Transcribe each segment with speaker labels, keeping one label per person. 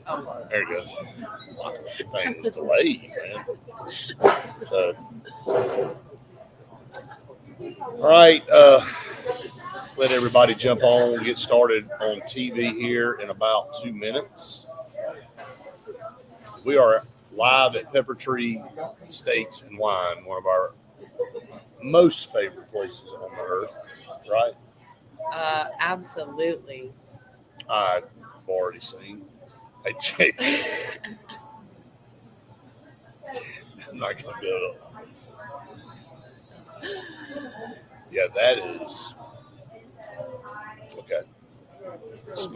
Speaker 1: Oh.
Speaker 2: There you go. Thing was delayed, man. So, all right. Let everybody jump on, get started on TV here in about 2 minutes. We are live at PepperTree Steaks and Wine, one of our most favorite places on the earth, right?
Speaker 1: Absolutely.
Speaker 2: I've already seen. Hey, JT, I'm not going to be able to. Yeah, that is. Okay.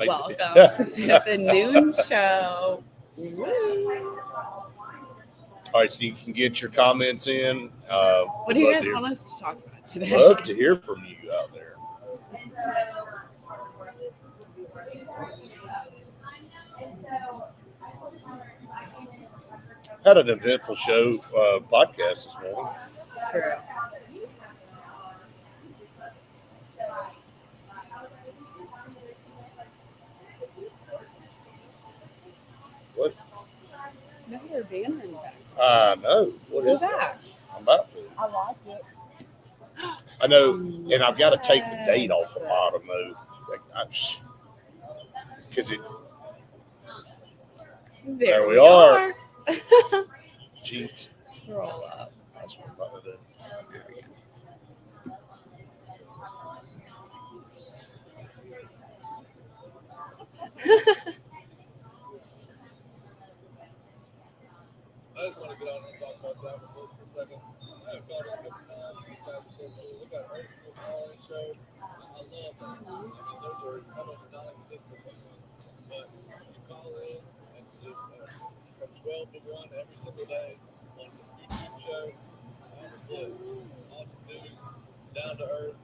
Speaker 1: Welcome to the noon show. Woo.
Speaker 2: All right, so you can get your comments in.
Speaker 1: What do you guys want us to talk about today?
Speaker 2: Love to hear from you out there. Had an eventful show podcast this morning.
Speaker 1: It's true.
Speaker 2: What?
Speaker 1: No, they're bannering back.
Speaker 2: I know. What is that? I'm about to.
Speaker 3: I like it.
Speaker 2: I know, and I've got to take the date off the bottom though, because it.
Speaker 1: There we are.
Speaker 2: Jeez.
Speaker 1: Scroll up.
Speaker 2: That's what I'm about to do.
Speaker 1: There we go.
Speaker 4: I just want to get on and talk about that for a second. I have got a good time. These guys are so cool. Look at our call-in show. I love that. I mean, those are almost non-existent. But you call in and just from 12 to 1 every single day on the YouTube show. It's awesome dude. Down to earth.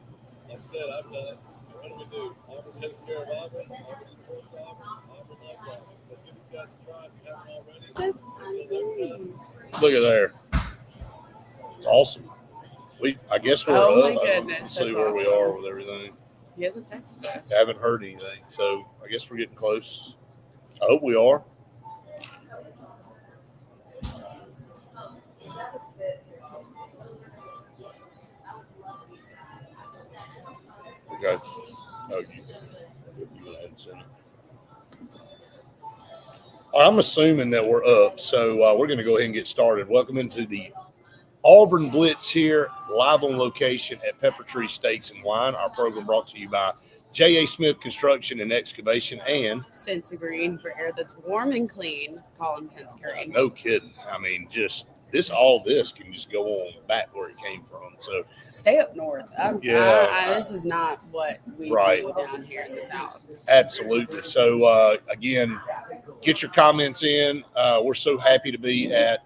Speaker 4: Like I said, I've done it. What do we do? Auburn takes care of Auburn. Auburn supports Auburn. Auburn loves Auburn. So give you guys a try if you haven't already.
Speaker 2: Look at there. It's awesome. I guess we're
Speaker 1: Oh
Speaker 2: up.
Speaker 1: my goodness,
Speaker 2: Let's see
Speaker 1: that's
Speaker 2: where we
Speaker 1: awesome.
Speaker 2: are with everything.
Speaker 1: He hasn't texted us.
Speaker 2: Haven't heard anything, so I guess we're getting close. I hope we are. Okay. Oh, you went ahead and send it. I'm assuming that we're up, so we're going to go ahead and get started. Welcome into the Auburn Blitz here, live on location at PepperTree Steaks and Wine. Our program brought to you by J.A. Smith Construction and Excavation and
Speaker 1: Sense Green for air that's warm and clean. Call him Sense Green.
Speaker 2: no kidding. I mean, just all this can just go on back where it came from. So
Speaker 1: stay up north. This is not what we do down here in the South.
Speaker 2: Absolutely. So, again, get your comments in. We're so happy to be at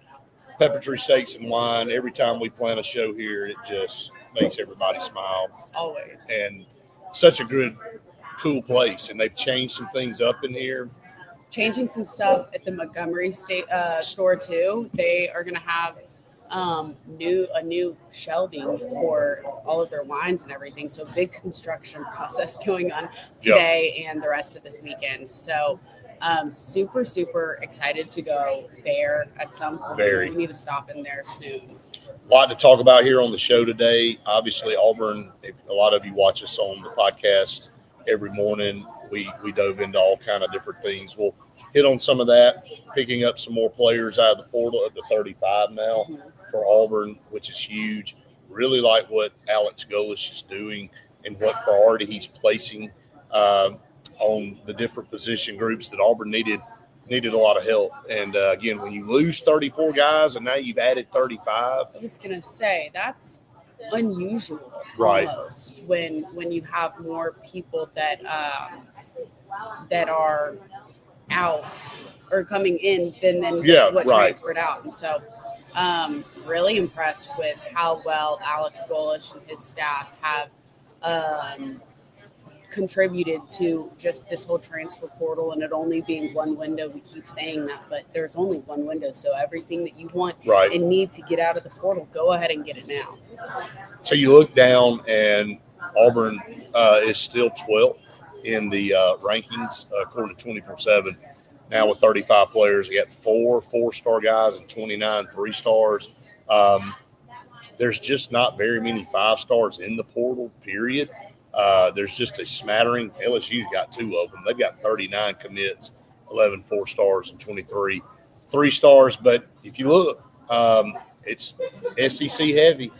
Speaker 2: PepperTree Steaks and Wine. Every time we plan a show here, it just makes everybody smile.
Speaker 1: Always.
Speaker 2: And such a good, cool place. And they've changed some things up in here.
Speaker 1: Changing some stuff at the Montgomery store too. They are going to have a new shelving for all of their wines and everything. So big construction process going on today and the rest of this weekend. So super, super excited to go there at some point. We need to stop in there soon.
Speaker 2: A lot to talk about here on the show today. Obviously, Auburn, if a lot of you watch us on the podcast every morning, we dove into all kind of different things. We'll hit on some of that, picking up some more players out of the portal, up to 35 now for Auburn, which is huge. Really like what Alex Golish is doing and what priority he's placing on the different position groups that Auburn needed a lot of help. And again, when you lose 34 guys and now you've added 35.
Speaker 1: I was going to say, that's unusual
Speaker 2: right
Speaker 1: almost when you have more people that are out or coming in than what transferred out. And so really impressed with how well Alex Golish and his staff have contributed to just this whole transfer portal and it only being one window. We keep saying that, but there's only one window. So everything that you want and need to get out of the portal, go ahead and get it now.
Speaker 2: So you look down and Auburn is still 12th in the rankings according to 24/7. now with 35 players. We got 4 4-star guys and 29 3-stars. There's just not very many 5-stars in the portal, period. There's just a smattering. LSU's got 2 of them. They've got 39 commits, 11 4-stars and 23 3-stars. But if you look, it's SEC heavy.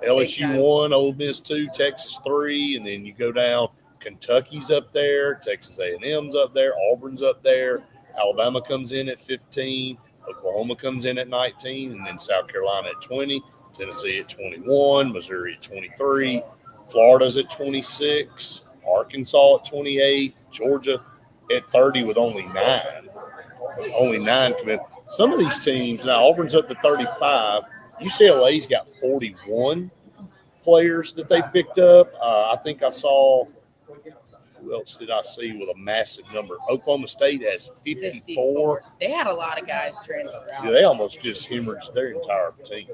Speaker 2: LSU 1, Ole Miss 2, Texas 3, and then you go down. Kentucky's up there, Texas A&M's up there, Auburn's up there, Alabama comes in at 15, Oklahoma comes in at 19, and then South Carolina at 20, Tennessee at 21, Missouri at 23, Florida's at 26, Arkansas at 28, Georgia at 30 with only 9. Only 9 commit. Some of these teams, now Auburn's up to 35. UCLA's got 41 players that they picked up. I think I saw, who else did I see with a massive number? Oklahoma State has 54.
Speaker 1: They had a lot of guys transfer out.
Speaker 2: Yeah, they almost just hemorrhaged their entire team.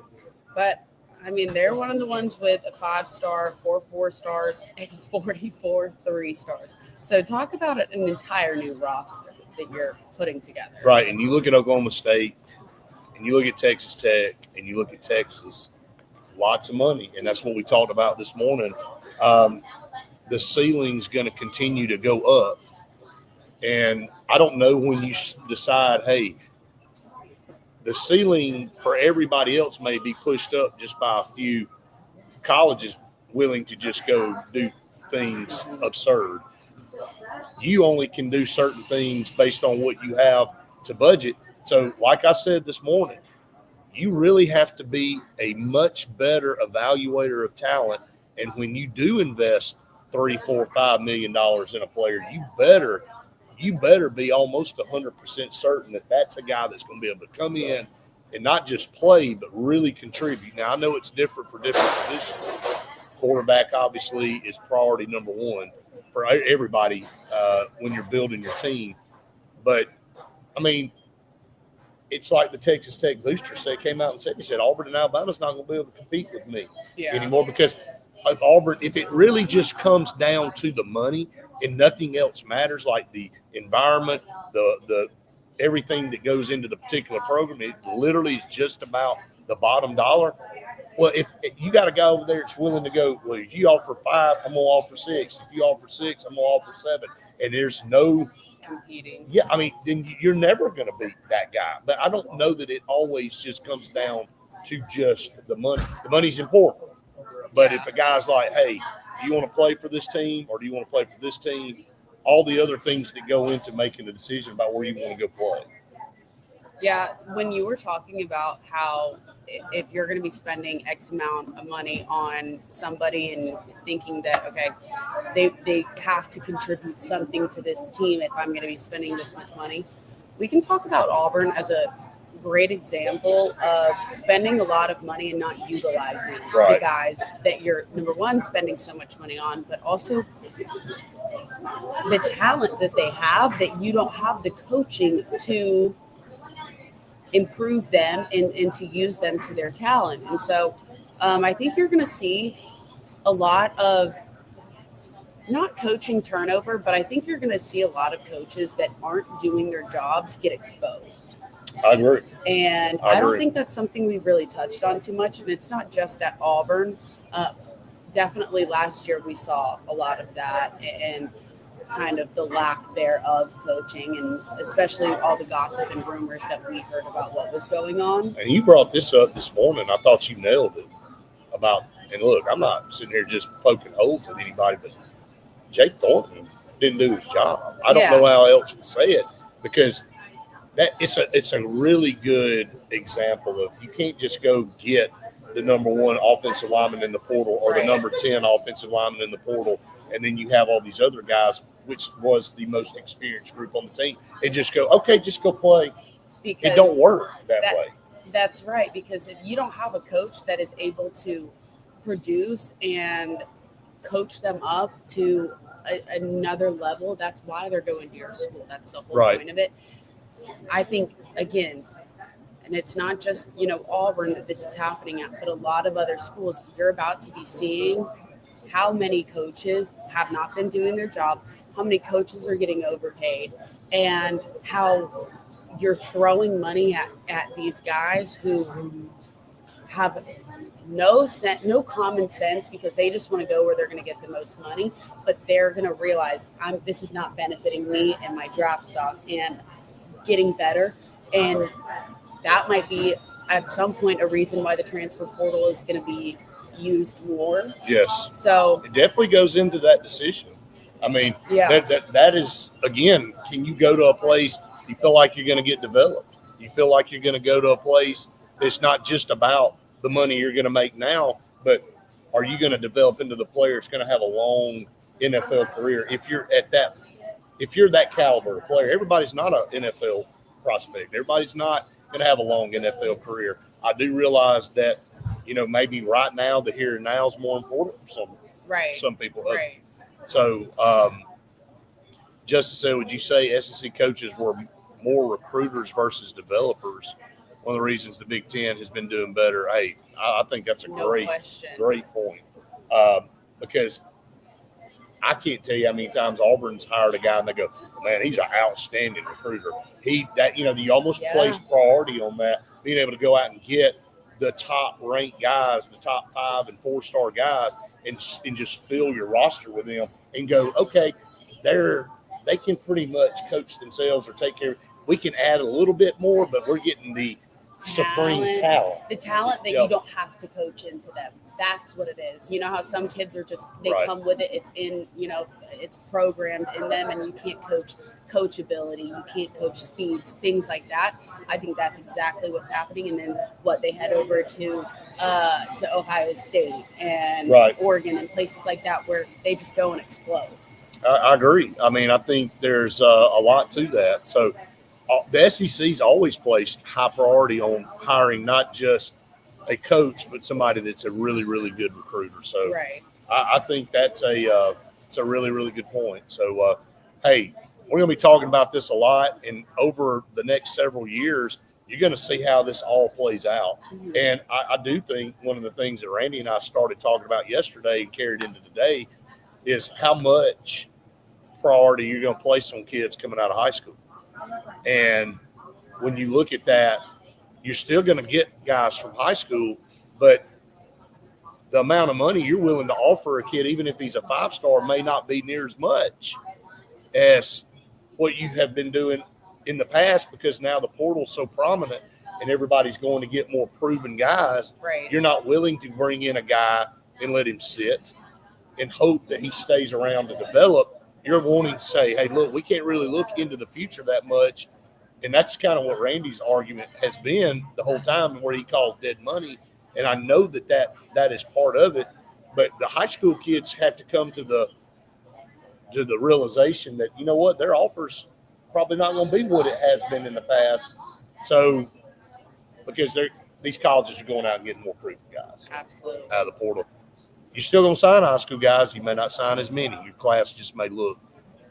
Speaker 1: But, I mean, they're one of the ones with a 5-star, 4 4-stars, and 44 3-stars. So talk about an entire new roster that you're putting together.
Speaker 2: Right, and you look at Oklahoma State, and you look at Texas Tech, and you look at Texas, lots of money, and that's what we talked about this morning. The ceiling's going to continue to go up, and I don't know when you decide, hey, the ceiling for everybody else may be pushed up just by a few colleges willing to just go do things absurd. You only can do certain things based on what you have to budget. So like I said this morning, you really have to be a much better evaluator of talent. And when you do invest $3, $4, $5 million in a player, you better be almost 100% certain that that's a guy that's going to be able to come in and not just play, but really contribute. Now, I know it's different for different positions. Quarterback obviously is priority number 1 for everybody when you're building your team. But, I mean, it's like the Texas Tech booster came out and said, he said, Auburn and Alabama's not going to be able to compete with me anymore, because if it really just comes down to the money and nothing else matters, like the environment, the everything that goes into the particular program, it literally is just about the bottom dollar. Well, if you got a guy over there that's willing to go, well, if you offer 5, I'm going to offer 6. If you offer 6, I'm going to offer 7. And there's no
Speaker 1: competing.
Speaker 2: Yeah, I mean, then you're never going to beat that guy. But I don't know that it always just comes down to just the money. The money's important. But if a guy's like, hey, do you want to play for this team or do you want to play for this team? All the other things that go into making a decision about where you want to go play.
Speaker 1: Yeah, when you were talking about how if you're going to be spending X amount of money on somebody and thinking that, okay, they have to contribute something to this team if I'm going to be spending this much money, we can talk about Auburn as a great example of spending a lot of money and not utilizing the guys that you're, number one, spending so much money on, but also the talent that they have that you don't have the coaching to improve them and to use them to their talent. And so I think you're going to see a lot of not coaching turnover, but I think you're going to see a lot of coaches that aren't doing their jobs get exposed.
Speaker 2: I agree.
Speaker 1: And I don't think that's something we've really touched on too much. And it's not just at Auburn. Definitely last year we saw a lot of that and kind of the lack thereof coaching, and especially all the gossip and rumors that we heard about what was going on.
Speaker 2: And you brought this up this morning. I thought you nailed it about, and look, I'm not sitting here just poking holes at anybody, but Jake Thornton didn't do his job. I don't know how else to say it, because that it's a really good example of you can't just go get the number 1 offensive lineman in the portal or the number 10 offensive lineman in the portal, and then you have all these other guys, which was the most experienced group on the team, and just go, okay, just go play. Because it don't work that way.
Speaker 1: That's right, because if you don't have a coach that is able to produce and coach them up to another level, that's why they're going to your school. That's the whole point of it. I think, again, and it's not just, Auburn that this is happening at, but a lot of other schools, you're about to be seeing how many coaches have not been doing their job. how many coaches are getting overpaid, and how you're throwing money at these guys who have no common sense, because they just want to go where they're going to get the most money, but they're going to realize this is not benefiting me and my draft stock and getting better. And that might be at some point a reason why the transfer portal is going to be used more.
Speaker 2: Yes.
Speaker 1: So
Speaker 2: it definitely goes into that decision. I mean,
Speaker 1: yeah,
Speaker 2: that is, again, can you go to a place you feel like you're going to get developed? You feel like you're going to go to a place that's not just about the money you're going to make now, but are you going to develop into the player that's going to have a long NFL career? If you're that caliber of player, everybody's not an NFL prospect. Everybody's not going to have a long NFL career. I do realize that, maybe right now, the here and now is more important for some people.
Speaker 1: Right.
Speaker 2: So, Justice said, would you say SEC coaches were more recruiters versus developers? One of the reasons the Big Ten has been doing better. Hey, I think that's a great point. Because I can't tell you how many times Auburn's hired a guy and they go, man, he's an outstanding recruiter. You almost place priority on that, being able to go out and get the top ranked guys, the top 5 and 4-star guys, and just fill your roster with them and go, okay, they can pretty much coach themselves or take care. We can add a little bit more, but we're getting the supreme talent.
Speaker 1: The talent that you don't have to coach into them. That's what it is. You know how some kids are just, they come with it. It's in, it's programmed in them, and you can't coach coachability. You can't coach speeds, things like that. I think that's exactly what's happening. And then they head over to Ohio State and Oregon and places like that where they just go and explode.
Speaker 2: I agree. I mean, I think there's a lot to that. So the SEC's always placed high priority on hiring not just a coach, but somebody that's a really, really good recruiter. So I think it's a really, really good point. So, hey, we're going to be talking about this a lot, and over the next several years, you're going to see how this all plays out. Mm-hmm. And I do think one of the things that Randy and I started talking about yesterday and carried into today is how much priority you're going to place on kids coming out of high school. And when you look at that, you're still going to get guys from high school, but the amount of money you're willing to offer a kid, even if he's a 5-star, may not be near as much as what you have been doing in the past, because now the portal's so prominent and everybody's going to get more proven guys.
Speaker 1: Right.
Speaker 2: You're not willing to bring in a guy and let him sit and hope that he stays around to develop. You're wanting to say, hey, look, we can't really look into the future that much. And that's kind of what Randy's argument has been the whole time, where he calls dead money. And I know that is part of it. But the high school kids have to come to the realization that, you know what, their offer's probably not going to be what it has been in the past. So, because these colleges are going out and getting more proven guys.
Speaker 1: Absolutely.
Speaker 2: Out of the portal. You're still going to sign high school guys. You may not sign as many. Your class just may look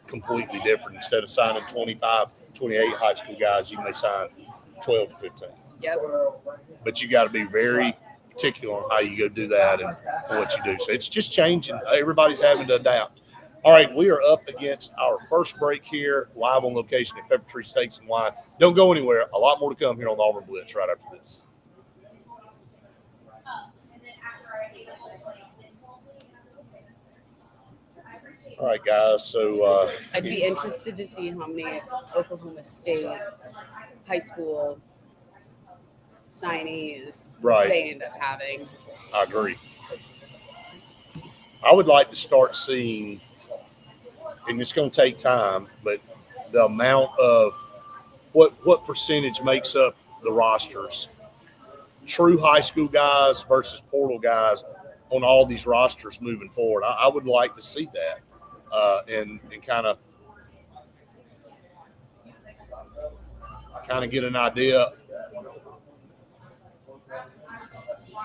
Speaker 2: completely different. Instead of signing 25, 28 high school guys, you may sign 12 to 15.
Speaker 1: Yep.
Speaker 2: But you got to be very particular on how you go do that and what you do. So it's just changing. Everybody's having to adapt. All right, we are up against our first break here, live on location at PepperTree Steaks and Wine. Don't go anywhere. A lot more to come here on the Auburn Blitz right after this. All right, guys. So
Speaker 1: I'd be interested to see how many Oklahoma State high school signees they end up having.
Speaker 2: I agree. I would like to start seeing, and it's going to take time, but the amount of what percentage makes up the rosters, true high school guys versus portal guys on all these rosters moving forward. I would like to see that. And kind of get an idea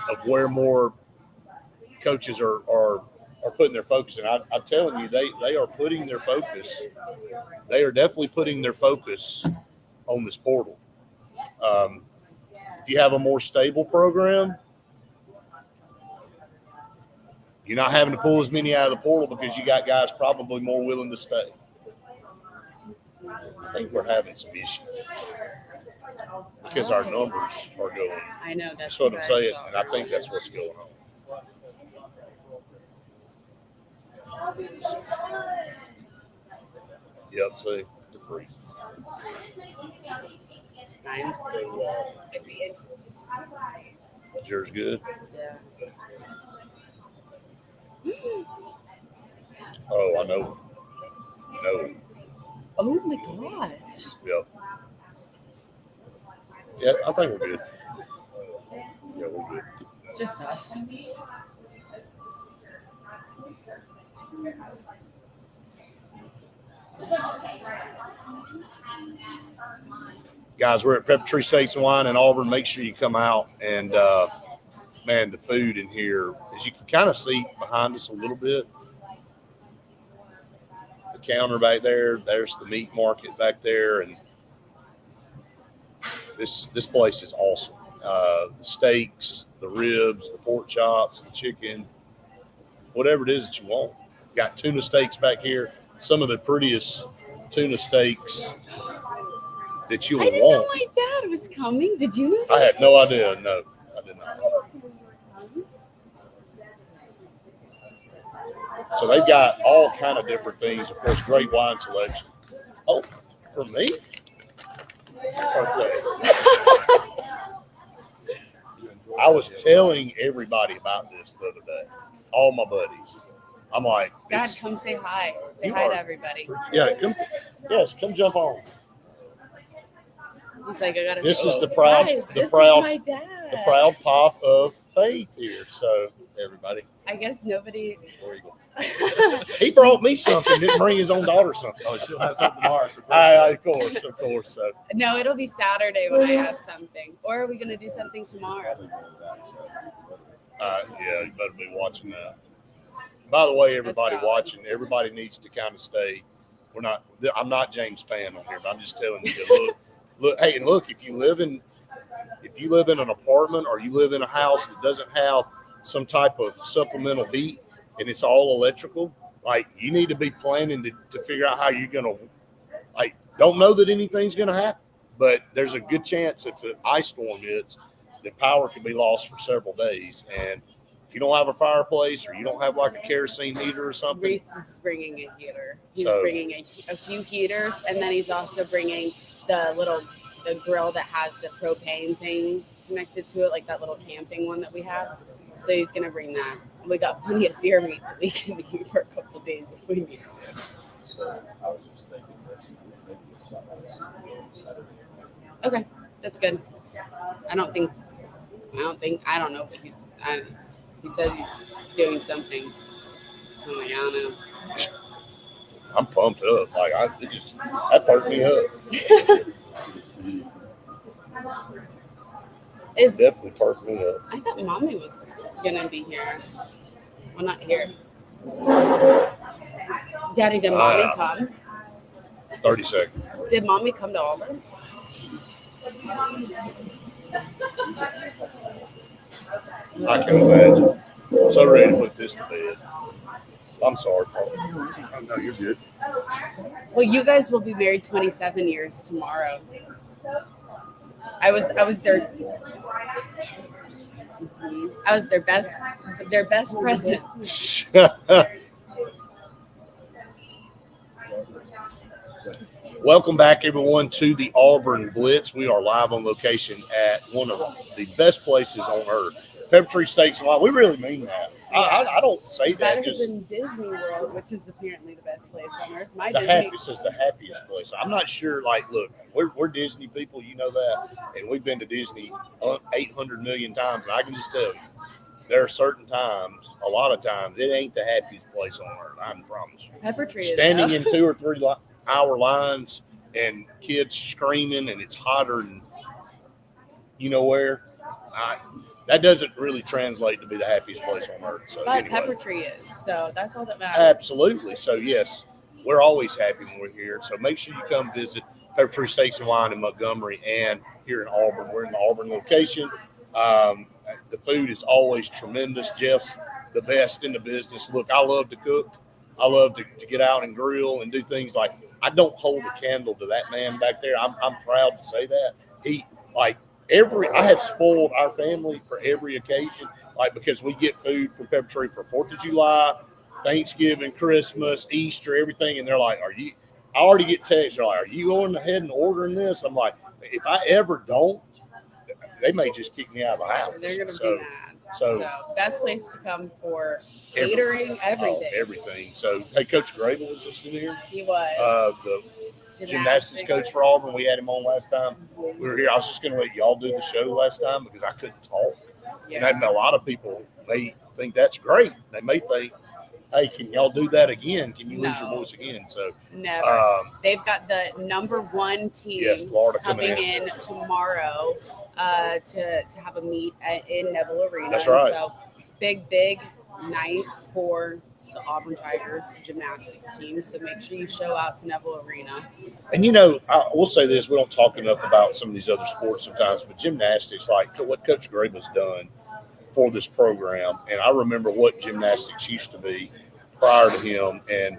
Speaker 2: of where more coaches are putting their focus. And I'm telling you, they are putting their focus. They are definitely putting their focus on this portal. If you have a more stable program, you're not having to pull as many out of the portal because you got guys probably more willing to stay. I think we're having some issues because our numbers are going.
Speaker 1: I know that's
Speaker 2: what I'm saying,
Speaker 1: saw.
Speaker 2: and I think that's what's going on. Yep, see the freeze.
Speaker 1: Mine's
Speaker 2: So, is yours good?
Speaker 1: yeah.
Speaker 2: Oh, I know. No.
Speaker 1: Oh my gosh.
Speaker 2: Yep. Yeah, I think we're good. Yeah, we're good.
Speaker 1: Just us.
Speaker 2: Guys, we're at PepperTree Steaks and Wine in Auburn. Make sure you come out and man, the food in here, as you can kind of see behind us a little bit. The counter back there, there's the meat market back there, and this place is awesome. The steaks, the ribs, the pork chops, the chicken, whatever it is that you want. Got tuna steaks back here. Some of the prettiest tuna steaks that you
Speaker 1: I
Speaker 2: would
Speaker 1: didn't know
Speaker 2: want.
Speaker 1: my dad was coming. Did you know?
Speaker 2: I had no idea. No, I did not. So they've got all kind of different things. Of course, great wine selection. Oh, for me? Okay. I was telling everybody about this the other day. All my buddies. I'm like,
Speaker 1: Dad, come say hi. Say
Speaker 2: You
Speaker 1: hi
Speaker 2: are-
Speaker 1: to everybody.
Speaker 2: yeah, come jump on.
Speaker 1: He's like, I gotta.
Speaker 2: This is the proud,
Speaker 1: Guys,
Speaker 2: the
Speaker 1: this
Speaker 2: proud,
Speaker 1: is my dad.
Speaker 2: the proud pop of Faith here. So everybody,
Speaker 1: I guess nobody.
Speaker 2: he brought me something. Didn't bring his own daughter something.
Speaker 4: Oh, she'll have something tomorrow.
Speaker 2: Of course. So
Speaker 1: No, it'll be Saturday when I have something. Or are we gonna do something tomorrow?
Speaker 2: yeah, you better be watching that. By the way, everybody
Speaker 1: That's valid.
Speaker 2: watching, everybody needs to kind of stay. I'm not James Pan on here, but I'm just telling you. Look. Hey, and look, if you live in an apartment or you live in a house that doesn't have some type of supplemental heat and it's all electrical, like you need to be planning to figure out how you're gonna. Don't know that anything's gonna happen, but there's a good chance if an ice storm hits, the power could be lost for several days. And if you don't have a fireplace or you don't have like a kerosene heater or something,
Speaker 1: Reese is bringing a heater. He's
Speaker 2: So-
Speaker 1: bringing a few heaters, and then he's also bringing the grill that has the propane thing connected to it, like that little camping one that we have. So he's gonna bring that. We got plenty of deer meat that we can eat for a couple days if we need to. Okay, that's good. I don't know, but he says he's doing something. So I'm like, I don't know.
Speaker 2: I'm pumped up. That perked me up. Definitely perked me up.
Speaker 1: I thought Mommy was gonna be here. Well, not here. Daddy, did Mommy come?
Speaker 2: 30 seconds.
Speaker 1: Did Mommy come to Auburn?
Speaker 2: I can imagine. So ready to put this to bed. I'm sorry, Paul. Oh, no, you're good.
Speaker 1: Well, you guys will be married 27 years tomorrow. I was their best present.
Speaker 2: Welcome back, everyone, to the Auburn Blitz. We are live on location at one of the best places on earth, PepperTree Steaks and Wine. We really mean that. I don't say that
Speaker 1: Better
Speaker 2: just
Speaker 1: than Disney World, which is apparently the best place on earth. My
Speaker 2: the
Speaker 1: Disney.
Speaker 2: happiest is the happiest place. I'm not sure. Look, we're Disney people, you know that, and we've been to Disney 800 million times. And I can just tell you, there are certain times, a lot of times, it ain't the happiest place on earth. I can promise you.
Speaker 1: PepperTree is
Speaker 2: Standing
Speaker 1: though.
Speaker 2: in 2 or 3 hour lines and kids screaming, and it's hotter than you know where. That doesn't really translate to be the happiest place on earth. So
Speaker 1: But
Speaker 2: anyway.
Speaker 1: PepperTree is, so that's all that matters.
Speaker 2: Absolutely. So, yes, we're always happy when we're here. So, make sure you come visit PepperTree Steaks and Wine in Montgomery and here in Auburn. We're in the Auburn location. The food is always tremendous. Jeff's the best in the business. Look, I love to cook. I love to get out and grill and do things like I don't hold a candle to that man back there. I'm proud to say that. He, like, I have spoiled our family for every occasion, like, because we get food from PepperTree for 4th of July, Thanksgiving, Christmas, Easter, everything. And they're like, I already get texts. They're like, are you going ahead and ordering this? I'm like, if I ever don't, they may just kick me out of the house.
Speaker 1: They're going to be mad. So best place to come for catering, everything.
Speaker 2: Everything. So, hey, Coach Grable was just in here.
Speaker 1: He was.
Speaker 2: The gymnastics coach for Auburn. We had him on last time. We were here. I was just going to let y'all do the show last time because I couldn't talk. Yeah. And a lot of people may think that's great. They may think, hey, can y'all do that again? Can you lose your voice again? So
Speaker 1: never. They've got the number 1 team
Speaker 2: Florida
Speaker 1: coming in tomorrow to have a meet in Neville Arena.
Speaker 2: That's right.
Speaker 1: So big night for the Auburn Tigers gymnastics team. So make sure you show out to Neville Arena.
Speaker 2: And, you know, I will say this. We don't talk enough about some of these other sports sometimes, but gymnastics, like what Coach Grabe's done for this program. And I remember what gymnastics used to be prior to him, and,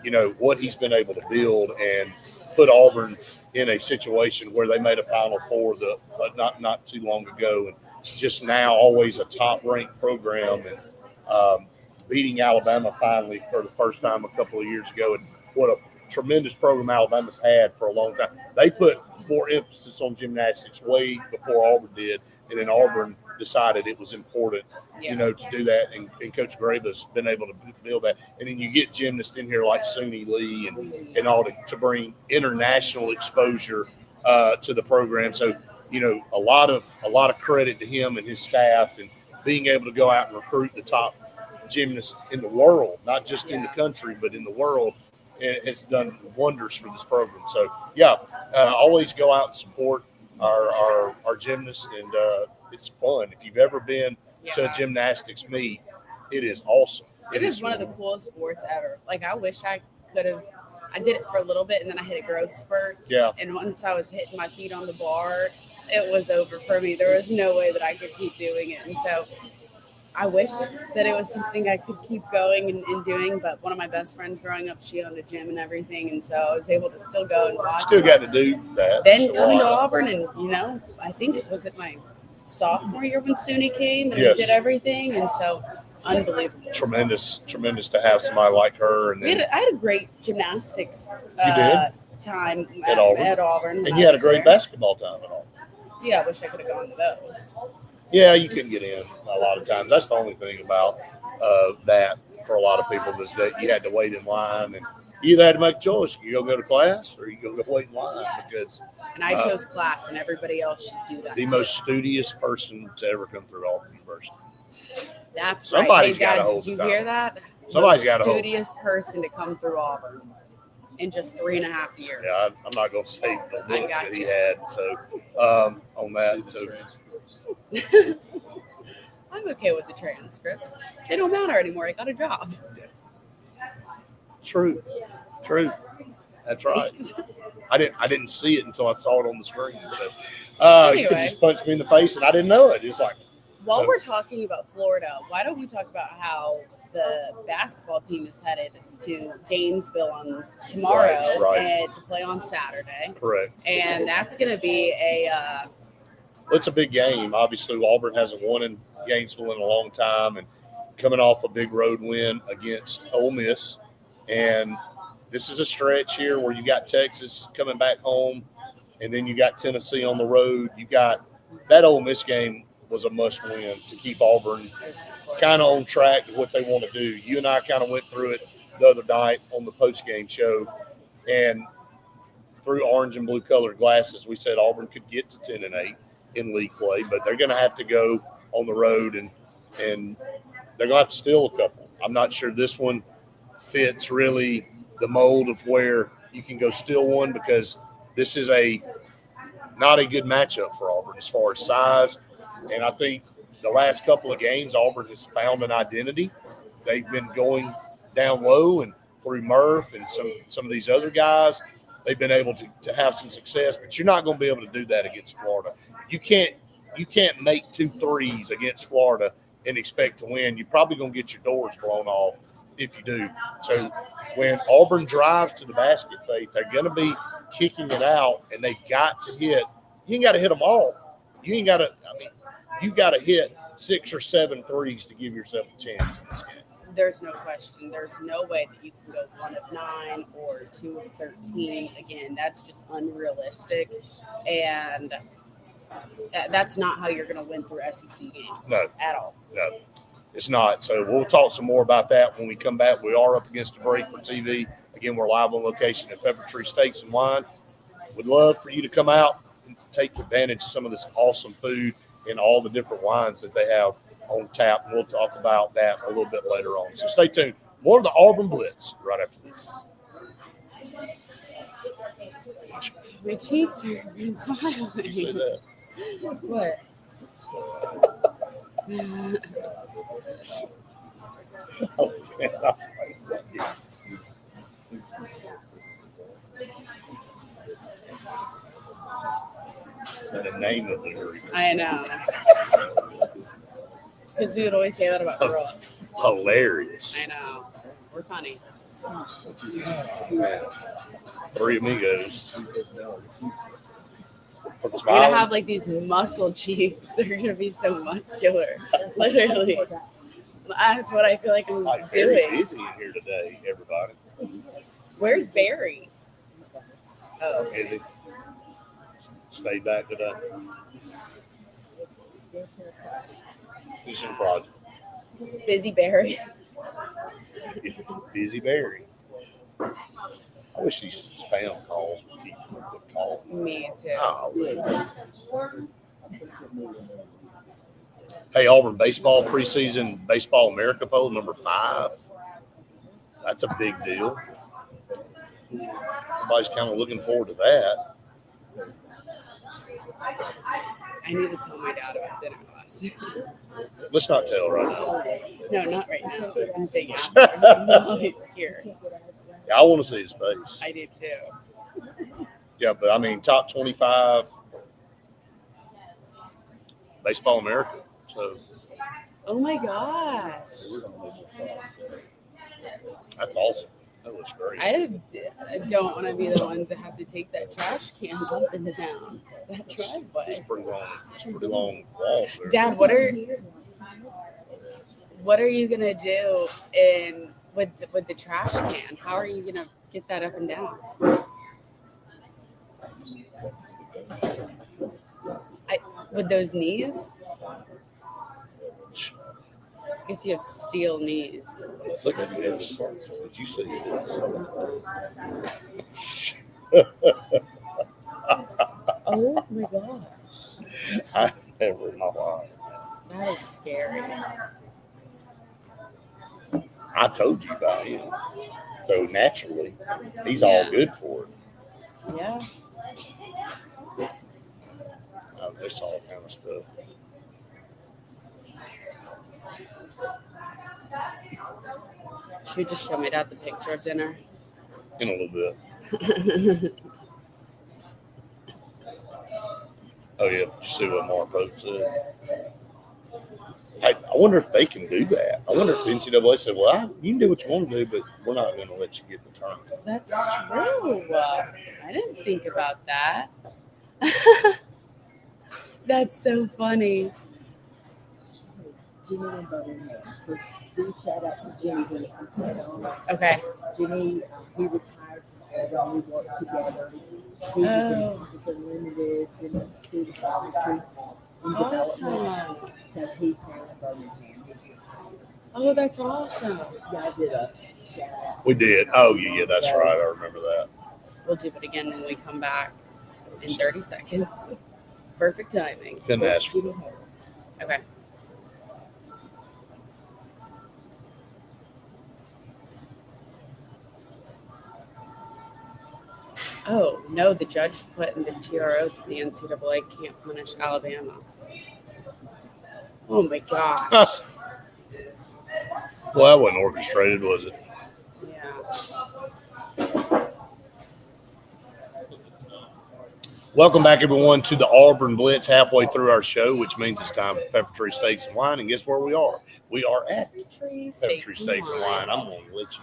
Speaker 2: you know, what he's been able to build and put Auburn in a situation where they made a Final Four not too long ago, and just now always a top-ranked program, and beating Alabama finally for the first time a couple of years ago. And what a tremendous program Alabama's had for a long time. They put more emphasis on gymnastics way before Auburn did, and then Auburn decided it was important, you know, to do that. And Coach Grabe's been able to build that. And then you get gymnasts in here like Suni Lee and all to bring international exposure to the program. So, you know, a lot of credit to him and his staff, and being able to go out and recruit the top gymnasts in the world, not just in the country, but in the world. It has done wonders for this program. So, always go out and support our gymnasts, and it's fun. If you've ever been to a gymnastics meet, it is awesome.
Speaker 1: It is one of the coolest sports ever. Like, I wish I could have. I did it for a little bit, and then I hit a growth spurt.
Speaker 2: Yeah.
Speaker 1: And once I was hitting my feet on the bar, it was over for me. There was no way that I could keep doing it. And so I wish that it was something I could keep going and doing, but one of my best friends growing up, she owned a gym and everything, and so I was able to still go and watch.
Speaker 2: Still got to do that.
Speaker 1: Then coming to Auburn, and, you know, I think it was my sophomore year when Suni came and did everything, and so unbelievable.
Speaker 2: Tremendous to have somebody like her. And then
Speaker 1: I had a great gymnastics time at Auburn.
Speaker 2: And you had a great basketball time at Auburn.
Speaker 1: Yeah, I wish I could have gone to those.
Speaker 2: Yeah, you couldn't get in a lot of times. That's the only thing about that for a lot of people, is that you had to wait in line, and you either had to make a choice. You go to class or you go wait in line.
Speaker 1: And I chose class, and everybody else should do that.
Speaker 2: The most studious person to ever come through Auburn University.
Speaker 1: That's
Speaker 2: Somebody's
Speaker 1: right. Hey,
Speaker 2: got to
Speaker 1: Dad,
Speaker 2: hold
Speaker 1: did you
Speaker 2: the time.
Speaker 1: hear that?
Speaker 2: Somebody's got to hold.
Speaker 1: Studious person to come through Auburn in just 3.5 years.
Speaker 2: Yeah, I'm not going to say the look that he had. So on that, so.
Speaker 1: I'm okay with the transcripts. They don't matter anymore. I got a job.
Speaker 2: True. That's right. I didn't see it until I saw it on the screen. So you could just punch me in the face, and I didn't know it. It's like.
Speaker 1: While we're talking about Florida, why don't we talk about how the basketball team is headed to Gainesville on tomorrow and to play on Saturday?
Speaker 2: Correct.
Speaker 1: And that's going to be
Speaker 2: it's a big game. Obviously, Auburn hasn't won in Gainesville in a long time, and coming off a big road win against Ole Miss. And this is a stretch here where you got Texas coming back home, and then you got Tennessee on the road. You got that Ole Miss game was a must-win to keep Auburn kind of on track to what they want to do. You and I kind of went through it the other night on the post-game show, and through orange and blue-colored glasses, we said Auburn could get to 10-8 in league play, but they're going to have to go on the road, and they're going to have to steal a couple. I'm not sure this one fits really the mold of where you can go steal one, because this is not a good matchup for Auburn as far as size. And I think the last couple of games, Auburn has found an identity. They've been going down low, and through Murph and some of these other guys, they've been able to have some success. But you're not going to be able to do that against Florida. You can't make 2 threes against Florida and expect to win. You're probably going to get your doors blown off if you do. So when Auburn drives to the basket, Faith, they're going to be kicking it out, and they got to hit. You ain't got to hit them all. You ain't got to. I mean, you got to hit 6 or 7 threes to give yourself a chance in this game.
Speaker 1: There's no question. There's no way that you can go 1 of 9 or 2 of 13. Again, that's just unrealistic, and that's not how you're going to win through SEC games.
Speaker 2: No.
Speaker 1: At all.
Speaker 2: No, it's not. So we'll talk some more about that when we come back. We are up against a break for TV. Again, we're live on location at PepperTree Steaks and Wine. We'd love for you to come out and take advantage of some of this awesome food and all the different wines that they have on tap. And we'll talk about that a little bit later on. So stay tuned. More of the Auburn Blitz right after this.
Speaker 1: My cheeks are smiling.
Speaker 2: You say that?
Speaker 1: What?
Speaker 2: Oh, damn, I was like, and the name of the drink.
Speaker 1: I know. Because we would always say that about girl.
Speaker 2: Hilarious.
Speaker 1: I know. We're funny.
Speaker 2: Man. 3 amigos.
Speaker 1: We're going to have like these muscle cheeks. They're going to be so muscular. Literally. That's what I feel like I'm
Speaker 2: Very
Speaker 1: doing.
Speaker 2: busy in here today, everybody.
Speaker 1: Where's Barry? Oh, okay.
Speaker 2: Is he? Stayed back today. He's in project.
Speaker 1: Busy Barry.
Speaker 2: Busy Barry. I wish these spam calls would keep calling.
Speaker 1: Me too.
Speaker 2: Oh, hey, Auburn baseball preseason Baseball America poll number 5. That's a big deal. Everybody's kind of looking forward to that.
Speaker 1: I need to tell my dad about dinner class.
Speaker 2: Let's not tell right now.
Speaker 1: No, not right now. I'm saying after. While he's here.
Speaker 2: Yeah, I want to see his face.
Speaker 1: I do too.
Speaker 2: Yeah, but I mean, top 25 Baseball America. So
Speaker 1: Oh my gosh.
Speaker 2: that's awesome. That looks great.
Speaker 1: I don't want to be the one to have to take that trash can up and down that driveway.
Speaker 2: It's pretty long. It's pretty long walk there.
Speaker 1: Dad, what are you gonna do with the trash can? How are you gonna get that up and down? With those knees? I guess you have steel knees.
Speaker 2: Look at this. Did you see this?
Speaker 1: Oh my gosh.
Speaker 2: I never in my life.
Speaker 1: That is scary.
Speaker 2: I told you about him. So naturally, he's all good for it.
Speaker 1: Yeah.
Speaker 2: There's all kind of stuff.
Speaker 1: Should we just show my dad the picture of dinner?
Speaker 2: In a little bit. Oh, yeah. Did you see what Mark Pope said? I wonder if they can do that. I wonder if the NCAA said, well, you can do what you want to do, but we're not going to let you get the tournament.
Speaker 1: That's true. I didn't think about that. That's so funny.
Speaker 3: Jimmy and Birmingham. So we sat up with Jimmy when it was set on.
Speaker 1: Okay.
Speaker 3: Jimmy, he retired from Auburn. We worked together. He was in Limited, in student pharmacy.
Speaker 1: Awesome.
Speaker 3: So he's now in Birmingham.
Speaker 1: Oh, that's awesome.
Speaker 3: Y'all did a shout out.
Speaker 2: We did. Oh, yeah, that's right. I remember that.
Speaker 1: We'll do it again when we come back in 30 seconds. Perfect timing.
Speaker 2: Couldn't ask for
Speaker 3: Jimmy Harris.
Speaker 1: Okay. Oh, no, the judge put in the TRO that the NCAA can't punish Alabama. Oh my gosh.
Speaker 2: Well, that wasn't orchestrated, was it?
Speaker 1: Yeah.
Speaker 2: Welcome back, everyone, to the Auburn Blitz halfway through our show, which means it's time for PepperTree Steaks and Wine. And guess where we are? We are at
Speaker 1: PepperTree
Speaker 2: PepperTree Steaks and Wine. I'm going to let you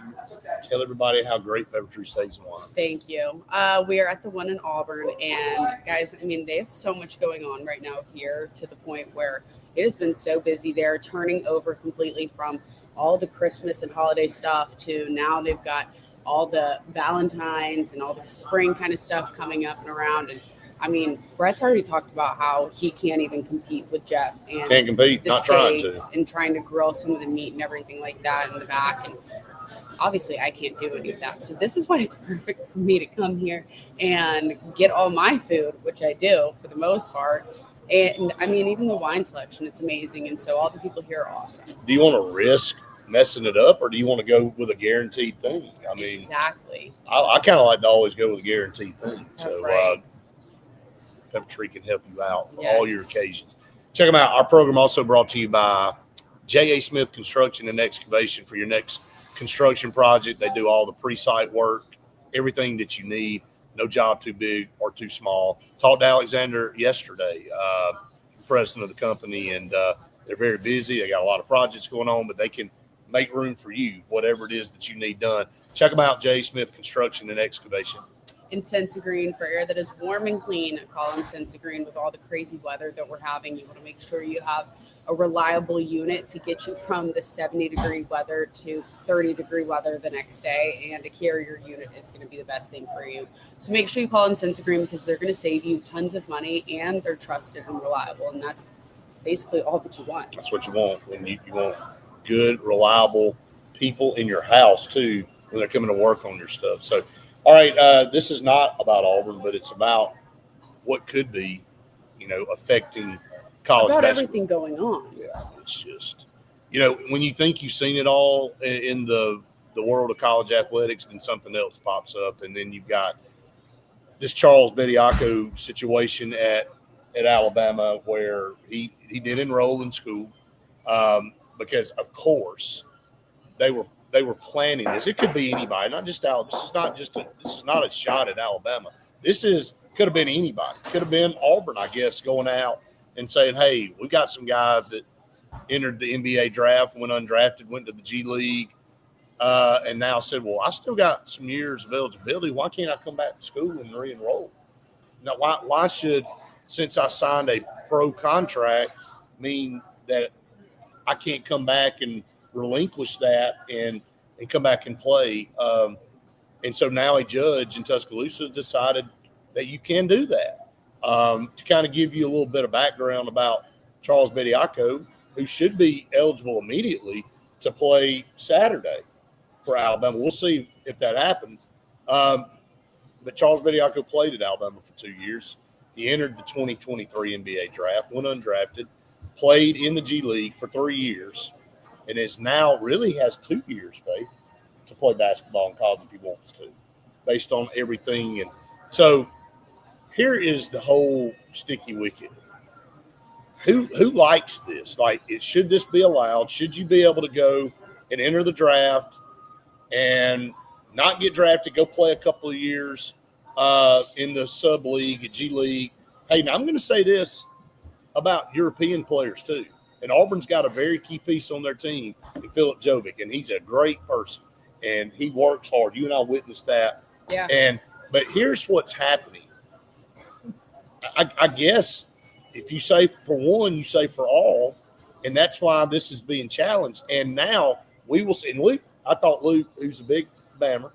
Speaker 2: tell everybody how great PepperTree Steaks and Wine.
Speaker 1: Thank you. We are at the one in Auburn, and guys, I mean, they have so much going on right now here to the point where it has been so busy. They're turning over completely from all the Christmas and holiday stuff to now they've got all the Valentine's and all the spring kind of stuff coming up and around. And I mean, Brett's already talked about how he can't even compete with Jeff and
Speaker 2: Can't compete,
Speaker 1: the
Speaker 2: not trying to.
Speaker 1: steaks and trying to grill some of the meat and everything like that in the back. And obviously I can't do any of that. So this is why it's perfect for me to come here and get all my food, which I do for the most part. And I mean, even the wine selection, it's amazing. And so all the people here are awesome.
Speaker 2: Do you want to risk messing it up, or do you want to go with a guaranteed thing? I mean,
Speaker 1: exactly.
Speaker 2: I kind of like to always go with a guaranteed thing.
Speaker 1: That's
Speaker 2: so
Speaker 1: right.
Speaker 2: PepperTree can help you out for
Speaker 1: Yes.
Speaker 2: all your occasions. Check them out. Our program also brought to you by J.A. Smith Construction and Excavation for your next construction project. They do all the pre-site work, everything that you need. No job too big or too small. Talked to Alexander yesterday, president of the company, and they're very busy. They got a lot of projects going on, but they can make room for you, whatever it is that you need done. Check them out, J.A. Smith Construction and Excavation.
Speaker 1: In Sensa Green, for air that is warm and clean, call them Sensa Green. With all the crazy weather that we're having, you want to make sure you have a reliable unit to get you from the 70-degree weather to 30-degree weather the next day, and a carrier unit is going to be the best thing for you. So make sure you call in Sensa Green because they're going to save you tons of money, and they're trusted and reliable, and that's basically all that you want.
Speaker 2: That's what you want. When you want good, reliable people in your house too when they're coming to work on your stuff. So, all right, this is not about Auburn, but it's about what could be, affecting college
Speaker 1: About
Speaker 2: basketball.
Speaker 1: everything going on.
Speaker 2: Yeah, it's just, when you think you've seen it all in the world of college athletics, then something else pops up, and then you've got this Charles Bediako situation at Alabama where he did enroll in school because, of course, they were planning this. It could be anybody, not just Alabama. This is not a shot at Alabama. Could have been anybody. Could have been Auburn, I guess, going out and saying, "Hey, we got some guys that entered the NBA draft, went undrafted, went to the G League, and now said, well, I still got some years of eligibility. Why can't I come back to school and re-enroll? Now, why should, since I signed a pro contract, mean that I can't come back and relinquish that and come back and play?" And so now a judge in Tuscaloosa decided that you can do that. To kind of give you a little bit of background about Charles Bediako, who should be eligible immediately to play Saturday for Alabama. We'll see if that happens. But Charles Bediako played at Alabama for 2 years. He entered the 2023 NBA draft, went undrafted, played in the G League for 3 years, and is now really has 2 years, Faith, to play basketball in college if he wants to, based on everything. And so here is the whole sticky wicket. Who likes this? Like, should this be allowed? Should you be able to go and enter the draft and not get drafted, go play a couple of years in the sub league, G League? Hey, now I'm going to say this about European players too. And Auburn's got a very key piece on their team, Philip Jovic, and he's a great person, and he works hard. You and I witnessed that.
Speaker 1: Yeah.
Speaker 2: But here's what's happening. I guess if you say for one, you say for all, and that's why this is being challenged. And now we will see. And Luke, I thought Luke, who's a big Bammer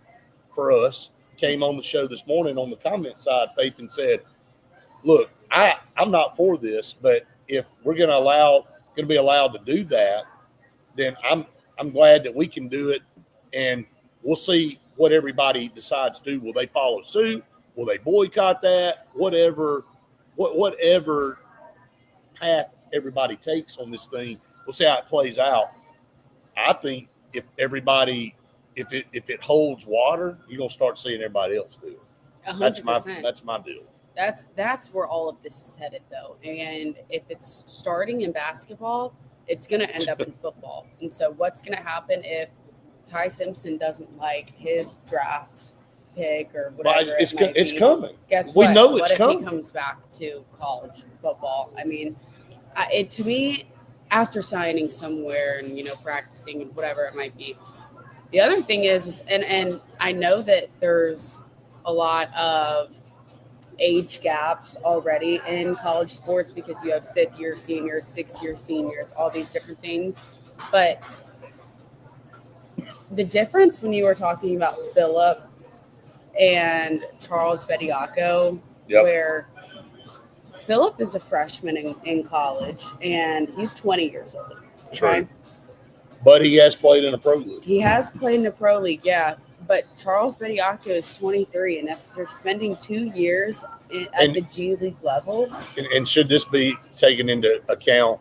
Speaker 2: for us, came on the show this morning on the comment side, Faith, and said, look, I'm not for this, but if we're going to be allowed to do that, then I'm glad that we can do it, and we'll see what everybody decides to do. Will they follow suit? Will they boycott that? Whatever path everybody takes on this thing, we'll see how it plays out. I think if it holds water, you're gonna start seeing everybody else do it.
Speaker 1: 100%.
Speaker 2: That's my deal.
Speaker 1: That's where all of this is headed, though. And if it's starting in basketball, it's going to end up in football. And so what's going to happen if Ty Simpson doesn't like his draft pick or
Speaker 2: But
Speaker 1: whatever.
Speaker 2: it's coming.
Speaker 1: Guess
Speaker 2: We
Speaker 1: what?
Speaker 2: know it's
Speaker 1: what if
Speaker 2: coming.
Speaker 1: he comes back to college football? I mean, to me, after signing somewhere and practicing and whatever it might be, the other thing is and I know that there's a lot of age gaps already in college sports because you have 5th-year seniors, 6th-year seniors, all these different things. But the difference when you were talking about Philip and Charles Bediako,
Speaker 2: Yep.
Speaker 1: where Philip is a freshman in college and he's 20 years old.
Speaker 2: True. But he has played in a pro league.
Speaker 1: He has played in a pro league, yeah. But Charles Bediako is 23, and after spending 2 years at the G League level.
Speaker 2: And should this be taken into account?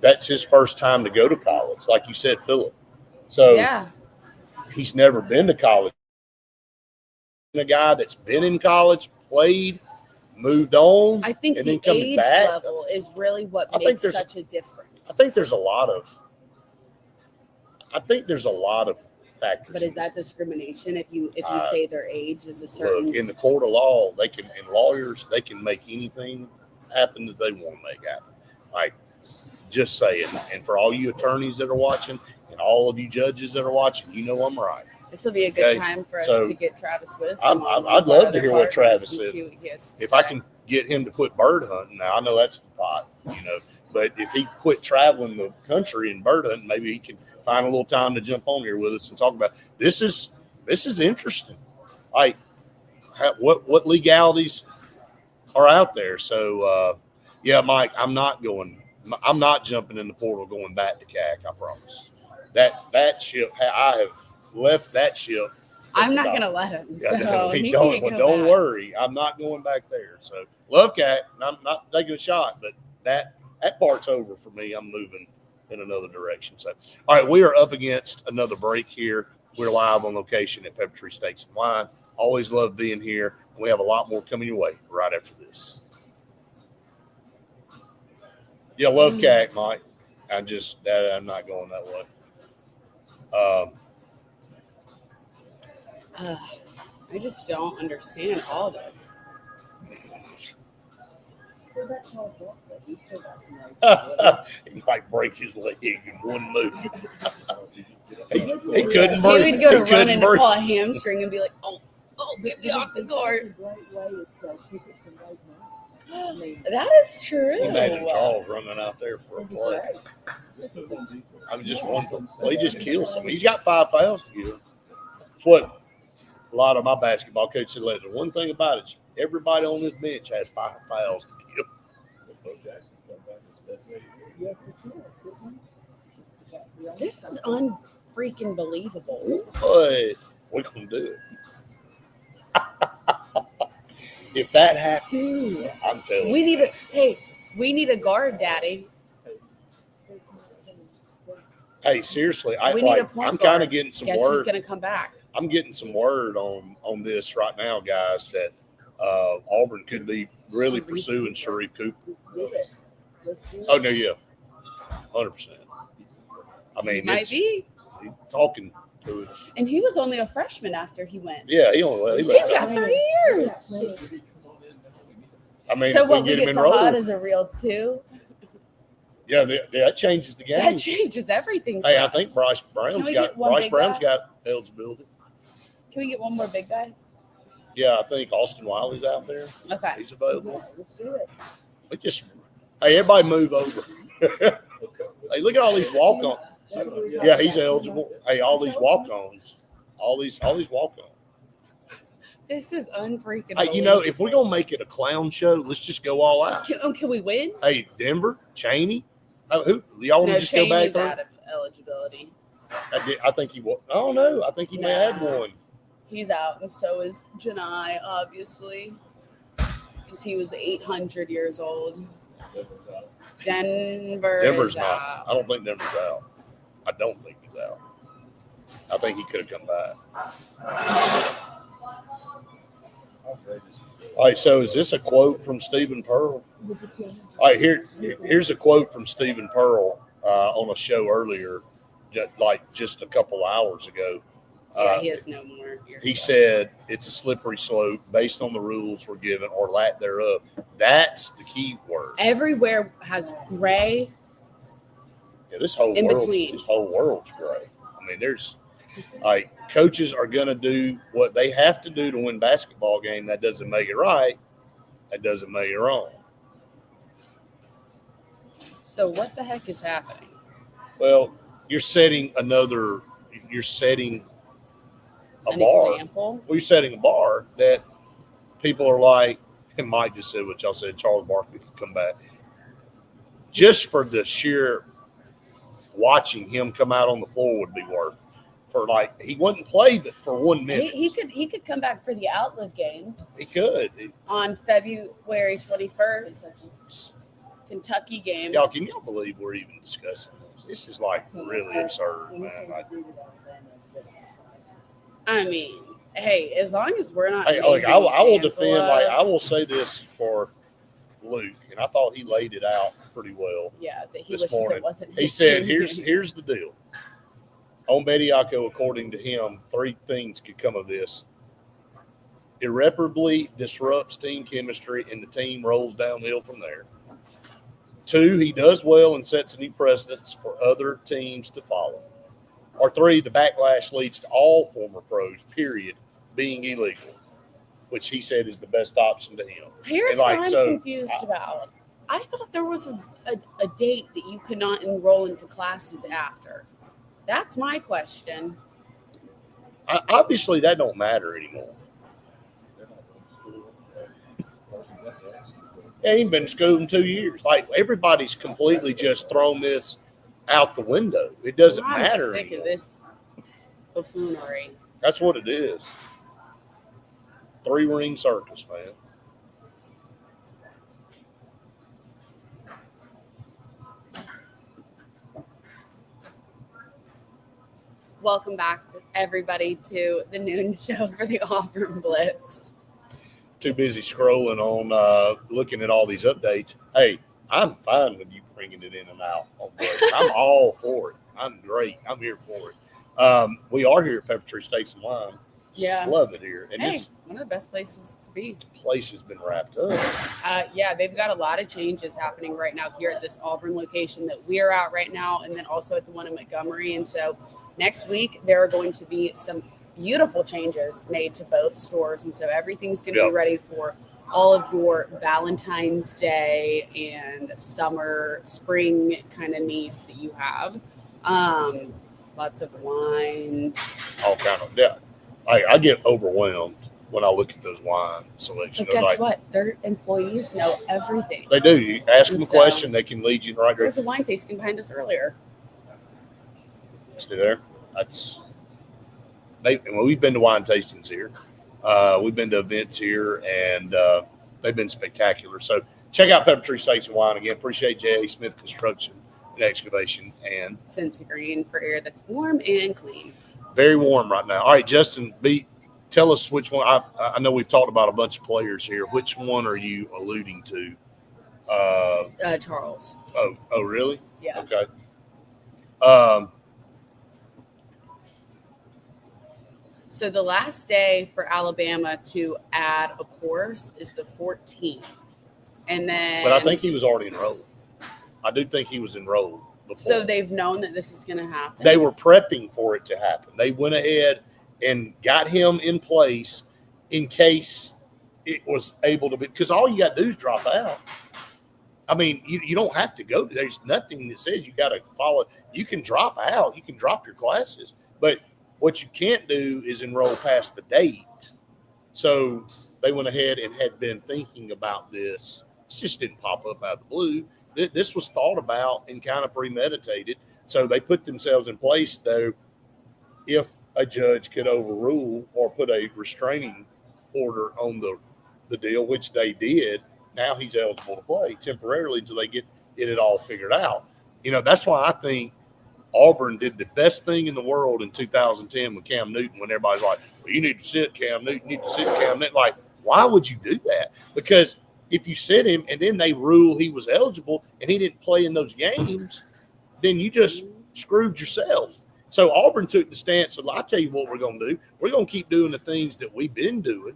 Speaker 2: That's his first time to go to college, like you said, Philip. So
Speaker 1: yeah.
Speaker 2: He's never been to college. A guy that's been in college, played, moved on.
Speaker 1: I think
Speaker 2: and
Speaker 1: the
Speaker 2: then coming
Speaker 1: age
Speaker 2: back,
Speaker 1: level is really what
Speaker 2: I think
Speaker 1: makes such a difference.
Speaker 2: I think there's a lot of factors.
Speaker 1: But is that discrimination if you say their age is a certain?
Speaker 2: Look, in the court of law, and lawyers, they can make anything happen that they want to make happen. Like, just say it. And for all you attorneys that are watching, and all of you judges that are watching, I'm right.
Speaker 1: This will be a good time for us to get Travis Wisdom.
Speaker 2: I'd love to hear what Travis said.
Speaker 1: See what he has to
Speaker 2: if
Speaker 1: say.
Speaker 2: I can get him to quit bird hunting, now I know that's the pot, but if he quit traveling the country and bird hunting, maybe he can find a little time to jump on here with us and talk about this. Is interesting. Like, what legalities are out there? So, yeah, Mike, I'm not jumping in the portal going back to CAC. I promise. That ship, I have left that ship.
Speaker 1: I'm not going to let him. So
Speaker 2: don't worry. I'm not going back there. So love CAC. I'm not taking a shot, but that part's over for me. I'm moving in another direction. So, all right, we are up against another break here. We're live on location at PepperTree Steaks and Wine. Always love being here. We have a lot more coming your way right after this. Yeah, love CAC, Mike. I'm not going that way.
Speaker 1: I just don't understand all this.
Speaker 2: He might break his leg in one move. he couldn't break.
Speaker 1: He would go to run and pull a hamstring and be like, oh, get off the guard. That is true.
Speaker 2: Imagine Charles running out there for a play. I mean, just one. Well, he just kills him. He's got 5 fouls to give. That's what a lot of my basketball coaches said. The one thing about it is everybody on this bench has 5 fouls to give.
Speaker 1: This is unfreaking believable.
Speaker 2: But we're going to do it. If that happens,
Speaker 1: dude,
Speaker 2: I'm telling you.
Speaker 1: We need a guard, Daddy.
Speaker 2: Hey, seriously,
Speaker 1: I'm
Speaker 2: kind of getting some
Speaker 1: Guess
Speaker 2: word.
Speaker 1: Who's going to come back?
Speaker 2: I'm getting some word on this right now, guys, that Auburn could be really pursuing Sharif Cooper. Oh, no, yeah. 100%. I mean,
Speaker 1: might be.
Speaker 2: He's talking to us.
Speaker 1: And he was only a freshman after he went.
Speaker 2: Yeah, he's
Speaker 1: got 3 years.
Speaker 2: I mean,
Speaker 1: so
Speaker 2: if
Speaker 1: what,
Speaker 2: we
Speaker 1: we
Speaker 2: get him
Speaker 1: get
Speaker 2: enrolled,
Speaker 1: Tahad as a real 2?
Speaker 2: Yeah, that changes the game.
Speaker 1: That changes everything.
Speaker 2: Hey, I think Bryce Brown's got eligibility.
Speaker 1: Can we get one more big guy?
Speaker 2: Yeah, I think Austin Wiley's out there.
Speaker 1: Okay.
Speaker 2: He's available. Everybody move over. Hey, look at all these walk-ons. Yeah, he's eligible. Hey, all these walk-ons. All these walk-ons.
Speaker 1: This is unfreaking.
Speaker 2: Hey, if we're gonna make it a clown show, let's just go all out.
Speaker 1: Can we win?
Speaker 2: Hey, Denver, Cheney. Who y'all want to just go back?
Speaker 1: Cheney's out of eligibility.
Speaker 2: I think he was. I don't know. I think he may have one.
Speaker 1: He's out, and so is Janai, obviously, because he was 800 years old. Denver's
Speaker 2: not.
Speaker 1: out.
Speaker 2: I don't think Denver's out. I don't think he's out. I think he could have come back. All right, so is this a quote from Stephen Pearl? All right, here's a quote from Stephen Pearl on a show earlier, just a couple hours ago.
Speaker 1: Yeah, he has no more.
Speaker 2: He said it's a slippery slope based on the rules we're given or lack thereof. That's the key word.
Speaker 1: Everywhere has gray.
Speaker 2: Yeah, this whole
Speaker 1: In
Speaker 2: world's
Speaker 1: between.
Speaker 2: gray. I mean, there's like coaches are going to do what they have to do to win basketball game. That doesn't make it right. That doesn't make it wrong.
Speaker 1: So what the heck is happening?
Speaker 2: Well, you're setting a
Speaker 1: An
Speaker 2: bar.
Speaker 1: example?
Speaker 2: Well, you're setting a bar that people are like, and Mike just said what y'all said, Charles Barkley could come back. Just for the sheer watching him come out on the floor would be worth. For like, he wouldn't play for 1 minute.
Speaker 1: He could come back for the Outlive game
Speaker 2: He could.
Speaker 1: on February 21st. Kentucky game.
Speaker 2: Y'all, can y'all believe we're even discussing this? This is like really absurd, man.
Speaker 1: I mean, hey, as long as we're not.
Speaker 2: Hey, look, I will defend. Like, I will say this for Luke, and I thought he laid it out pretty well.
Speaker 1: Yeah, that he
Speaker 2: this
Speaker 1: wishes
Speaker 2: morning.
Speaker 1: it wasn't.
Speaker 2: He said, "Here's the deal. On Bediako, according to him, 3 things could come of this. Irreparably disrupts team chemistry, and the team rolls downhill from there. 2, he does well and sets a new precedence for other teams to follow. Or 3, the backlash leads to all former pros, period, being illegal, which he said is the best option to him."
Speaker 1: Here's
Speaker 2: like,
Speaker 1: what I'm confused about. I thought there was a date that you could not enroll into classes after. That's my question.
Speaker 2: Obviously, that don't matter anymore. Yeah, he ain't been in school in 2 years. Like, everybody's completely just thrown this out the window. It doesn't
Speaker 1: I'm
Speaker 2: matter
Speaker 1: sick
Speaker 2: anymore.
Speaker 1: of this buffoonery.
Speaker 2: That's what it is. 3-ring circus, man.
Speaker 1: Welcome back to everybody to the noon show for the Auburn Blitz.
Speaker 2: Too busy scrolling on, looking at all these updates. Hey, I'm fine with you bringing it in and out. I'm all for it. I'm great. I'm here for it. We are here at PepperTree Steaks and Wine.
Speaker 1: Yeah.
Speaker 2: Love it here. And
Speaker 1: Hey,
Speaker 2: this
Speaker 1: one of the best places to be.
Speaker 2: place has been wrapped up.
Speaker 1: Yeah, they've got a lot of changes happening right now here at this Auburn location that we're at right now, and then also at the one in Montgomery. And so next week, there are going to be some beautiful changes made to both stores. And so everything's going to be ready for all of your Valentine's Day and summer, spring kind of needs that you have. Lots of wines.
Speaker 2: All kind of, yeah. I get overwhelmed when I look at those wine selections.
Speaker 1: But guess what? Their employees know everything.
Speaker 2: They do. You ask them a
Speaker 1: So,
Speaker 2: question, they can lead you in the right
Speaker 1: There's
Speaker 2: direction.
Speaker 1: a wine tasting behind us earlier.
Speaker 2: See there? That's we've been to wine tastings here. We've been to events here, and they've been spectacular. So check out PepperTree Steaks and Wine again. Appreciate J.A. Smith Construction and Excavation, and
Speaker 1: Sense Green for air that's warm and clean.
Speaker 2: very warm right now. All right, Justin, tell us which one. I know we've talked about a bunch of players here. Which one are you alluding to?
Speaker 1: Charles.
Speaker 2: Oh, really?
Speaker 1: Yeah.
Speaker 2: Okay.
Speaker 1: So the last day for Alabama to add a course is the 14th. And then.
Speaker 2: But I think he was already enrolled. I do think he was enrolled before.
Speaker 1: So they've known that this is going to happen.
Speaker 2: They were prepping for it to happen. They went ahead and got him in place in case it was able to be, because all you got to do is drop out. I mean, you don't have to go. There's nothing that says you got to follow. You can drop out. You can drop your classes. But what you can't do is enroll past the date. So they went ahead and had been thinking about this. It just didn't pop up out of the blue. This was thought about and kind of premeditated. So they put themselves in place, though, if a judge could overrule or put a restraining order on the deal, which they did. Now he's eligible to play temporarily until they get it all figured out. You know, that's why I think Auburn did the best thing in the world in 2010 with Cam Newton, when everybody's like, well, you need to sit Cam Newton, you need to sit Cam Newton. Like, why would you do that? Because if you sit him and then they rule he was eligible and he didn't play in those games, then you just screwed yourself. So Auburn took the stance of, I'll tell you what we're going to do. We're going to keep doing the things that we've been doing.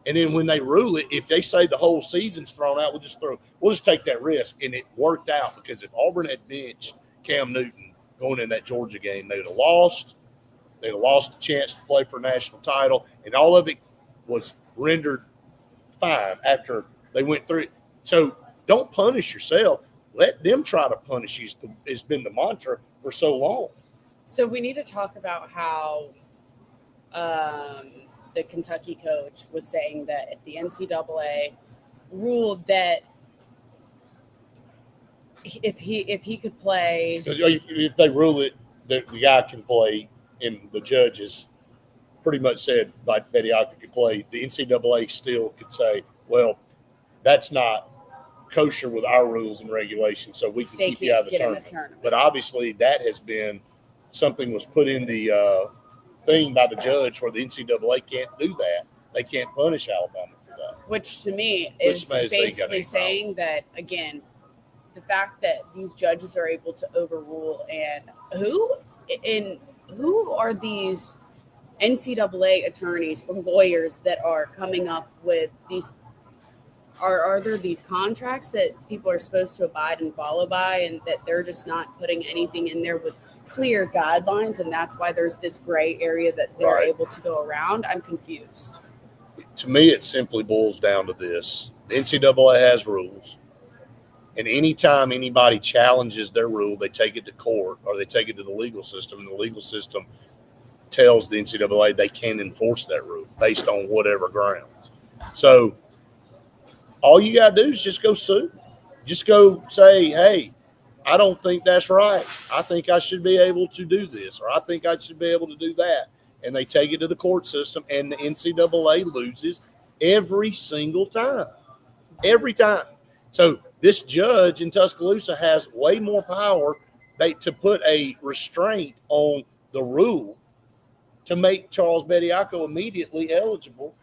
Speaker 2: And then when they rule it, if they say the whole season's thrown out, we'll just take that risk. And it worked out because if Auburn had benched Cam Newton going in that Georgia game, they'd have lost. They'd have lost the chance to play for a national title. And all of it was rendered fine after they went through it. So don't punish yourself. Let them try to punish you. It's been the mantra for so long.
Speaker 1: So we need to talk about how the Kentucky coach was saying that if the NCAA ruled that if he could play,
Speaker 2: if they rule it, the guy can play, and the judges pretty much said like Bediako could play, the NCAA still could say, well, that's not kosher with our rules and regulations, so we can keep you out of the tournament. But obviously that has been something was put in the thing by the judge where the NCAA can't do that. They can't punish Alabama for that.
Speaker 1: Which to me is basically saying that, again, the fact that these judges are able to overrule, and who are these NCAA attorneys or lawyers that are coming up with these? Are there these contracts that people are supposed to abide and follow by, and that they're just not putting anything in there with clear guidelines, and that's why there's this gray area that they're able to go around? I'm confused.
Speaker 2: To me, it simply boils down to this. The NCAA has rules, and anytime anybody challenges their rule, they take it to court or they take it to the legal system, and the legal system tells the NCAA they can't enforce that rule based on whatever grounds. So all you got to do is just go sue. Just go say, hey, I don't think that's right. I think I should be able to do this, or I think I should be able to do that. And they take it to the court system, and the NCAA loses every single time. Every time. So this judge in Tuscaloosa has way more power to put a restraint on the rule to make Charles Bediako immediately eligible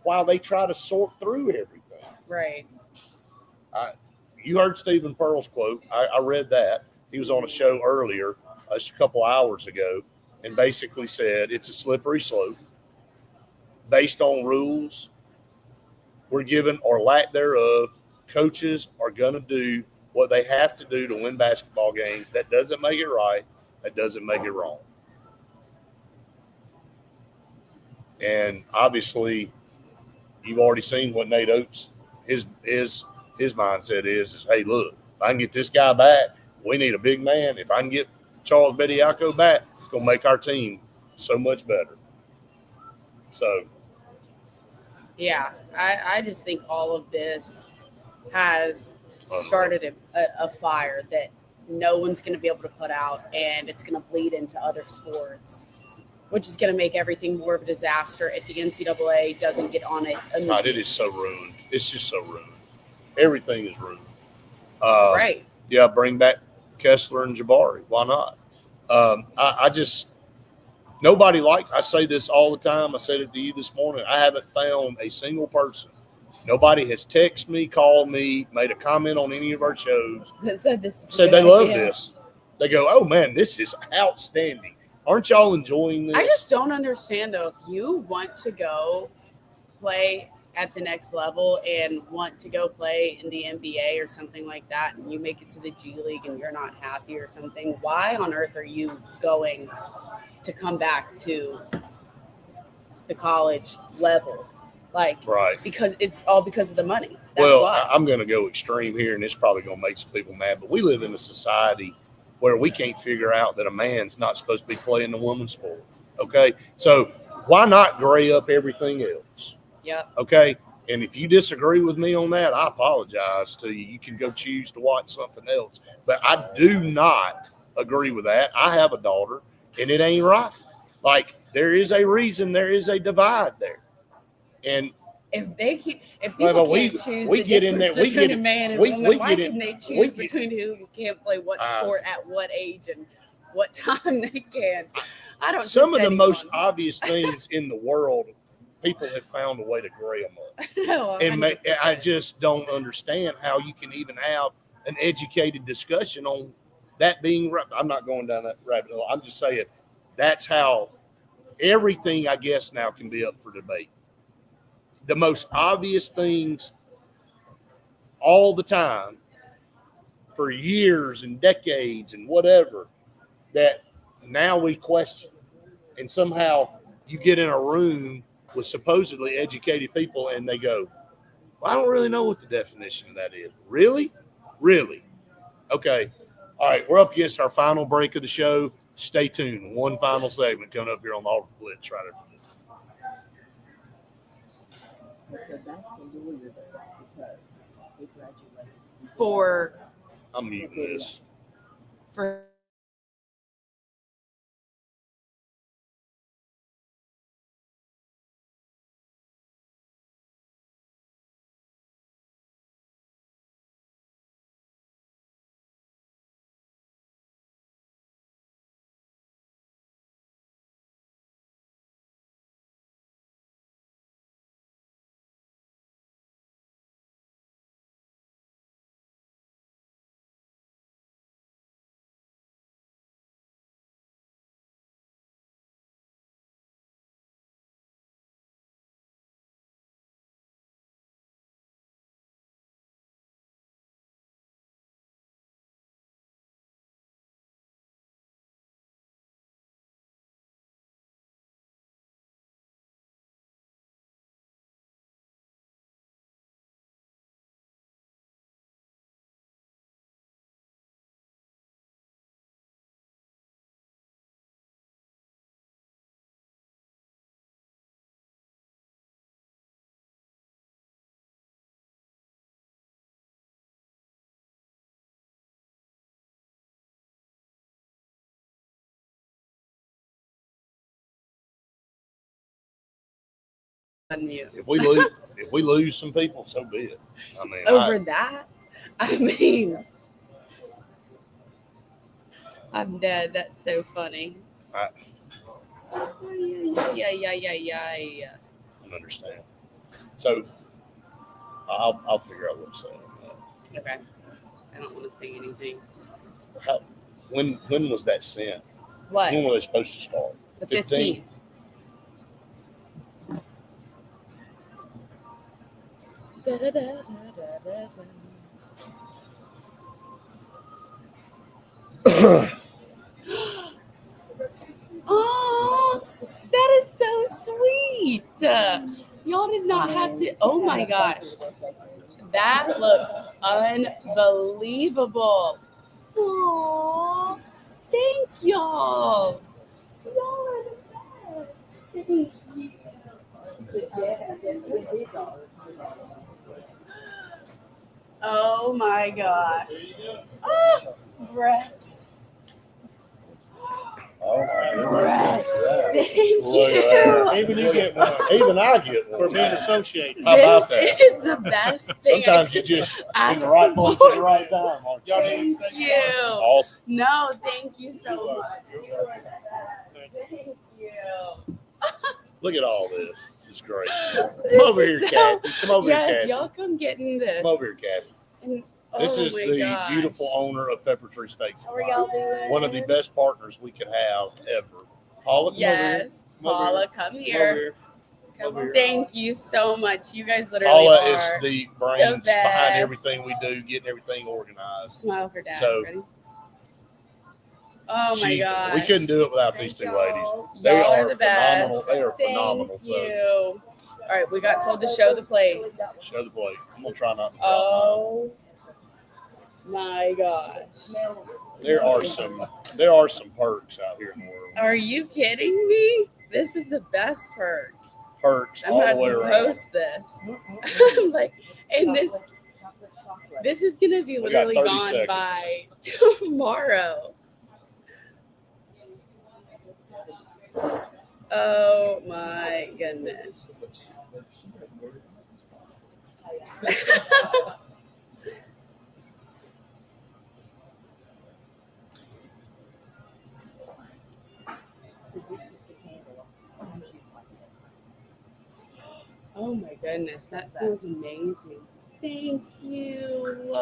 Speaker 2: while they try to sort through everything.
Speaker 1: Right.
Speaker 2: You heard Stephen Pearl's quote. I read that. He was on a show earlier, just a couple hours ago, and basically said it's a slippery slope based on rules we're given or lack thereof. Coaches are going to do what they have to do to win basketball games. That doesn't make it right. That doesn't make it wrong. And obviously, you've already seen what Nate Oates, his mindset is, hey, look, if I can get this guy back, we need a big man. If I can get Charles Bediako back, it's going to make our team so much better. So.
Speaker 1: Yeah, I just think all of this has started a fire that no one's going to be able to put out, and it's going to bleed into other sports, which is going to make everything more of a disaster if the NCAA doesn't get on it.
Speaker 2: God, it is so ruined. It's just so ruined. Everything is ruined.
Speaker 1: Right.
Speaker 2: Yeah, bring back Kessler and Jabari. Why not? I just – nobody I say this all the time. I said it to you this morning. I haven't found a single person. Nobody has texted me, called me, made a comment on any of our shows.
Speaker 1: That said this is
Speaker 2: said they love this. They go, oh, man, this is outstanding. Aren't y'all enjoying this?
Speaker 1: I just don't understand, though. If you want to go play at the next level and want to go play in the NBA or something like that, and you make it to the G League and you're not happy or something, why on earth are you going to come back to the college level? Right. Because it's all because of the money. That's why.
Speaker 2: I'm going to go extreme here, and it's probably going to make some people mad, but we live in a society where we can't figure out that a man's not supposed to be playing the woman's sport. Okay? So why not gray up everything else?
Speaker 1: Yeah.
Speaker 2: Okay? And if you disagree with me on that, I apologize to you. You can go choose to watch something else. But I do not agree with that. I have a daughter, and it ain't right. Like, there is a reason there is a divide there. And
Speaker 1: if people can't choose the difference between a man and woman, why can they choose between who can't play what sport at what age and what time they can? I don't.
Speaker 2: Some of the most obvious things in the world, people have found a way to gray them up.
Speaker 1: No,
Speaker 2: and I just don't understand how you can even have an educated discussion on that being. I'm not going down that rabbit hole. I'm just saying That's how everything, I guess, now can be up for debate. The most obvious things all the time for years and decades and whatever that now we question. And somehow you get in a room with supposedly educated people and they go, well, I don't really know what the definition of that is. Really? Really? Okay. All right. We're up against our final break of the show. Stay tuned. One final segment coming up here on the Auburn Blitz right after this.
Speaker 3: So that's the lawyer because they graduated.
Speaker 1: For
Speaker 2: I'm muting this.
Speaker 1: unmute.
Speaker 2: If we lose some people, so be it. I mean,
Speaker 1: Over that, I mean, I'm dead. That's so funny.
Speaker 2: I
Speaker 1: Yeah.
Speaker 2: don't understand. So I'll figure out what to say on that.
Speaker 1: Okay. I don't want to say anything.
Speaker 2: When was that sent?
Speaker 1: What?
Speaker 2: When were they supposed to start?
Speaker 1: The 15th. Oh, that is so sweet. Y'all did not have to. Oh my gosh. That looks unbelievable. Aww. Thank y'all. Y'all are the best. Thank you. Oh my gosh. Oh, Brett.
Speaker 2: Oh my
Speaker 1: Brett.
Speaker 2: goodness.
Speaker 1: Thank
Speaker 2: Look at
Speaker 1: you.
Speaker 2: that.
Speaker 4: Even you get one
Speaker 2: Even I get one.
Speaker 4: for being associated.
Speaker 2: How about
Speaker 1: This
Speaker 2: that?
Speaker 1: is the best thing.
Speaker 2: Sometimes you just in
Speaker 1: ask
Speaker 2: the right place at
Speaker 1: for.
Speaker 2: the right time, aren't you?
Speaker 1: Thank you.
Speaker 2: Awesome.
Speaker 1: No, thank you so much. You are the best. Thank you.
Speaker 2: Look at all this. This is great. Come
Speaker 1: This
Speaker 2: over
Speaker 1: is
Speaker 2: here,
Speaker 1: so-
Speaker 2: Kathy. Come over here,
Speaker 1: Yes,
Speaker 2: Kathy.
Speaker 1: y'all come get in this.
Speaker 2: Come over here, Kathy.
Speaker 1: And,
Speaker 2: This
Speaker 1: oh
Speaker 2: is
Speaker 1: my
Speaker 2: the
Speaker 1: gosh.
Speaker 2: beautiful owner of PepperTree Steaks.
Speaker 3: How are y'all doing?
Speaker 2: One of the best partners we could have ever. Paula, come
Speaker 1: Yes,
Speaker 2: over here.
Speaker 1: Paula, come here.
Speaker 2: Come over here.
Speaker 1: Thank you so much. You guys literally
Speaker 2: Paula
Speaker 1: are.
Speaker 2: is the brains
Speaker 1: best.
Speaker 2: behind everything we do, getting everything organized.
Speaker 1: Smile for Dad.
Speaker 2: So-
Speaker 1: Ready? Oh my gosh.
Speaker 2: We couldn't do it without these two ladies. They
Speaker 1: Y'all
Speaker 2: are
Speaker 1: are the
Speaker 2: phenomenal.
Speaker 1: best.
Speaker 2: They are phenomenal.
Speaker 1: Thank you. All right, we got told to show the plates.
Speaker 2: So show the plate. I'm gonna try not to drop
Speaker 1: Oh my gosh.
Speaker 2: mine. There are some perks out here in the world.
Speaker 1: Are you kidding me? This is the best perk.
Speaker 2: Perks
Speaker 1: I'm
Speaker 2: all
Speaker 1: about
Speaker 2: the way
Speaker 1: to
Speaker 2: around.
Speaker 1: post this. Like, and this is gonna be
Speaker 2: We got
Speaker 1: literally
Speaker 2: 30
Speaker 1: gone
Speaker 2: seconds.
Speaker 1: by tomorrow. Oh my goodness.
Speaker 3: So this is the candle.
Speaker 1: Oh my goodness, that smells amazing. Thank you.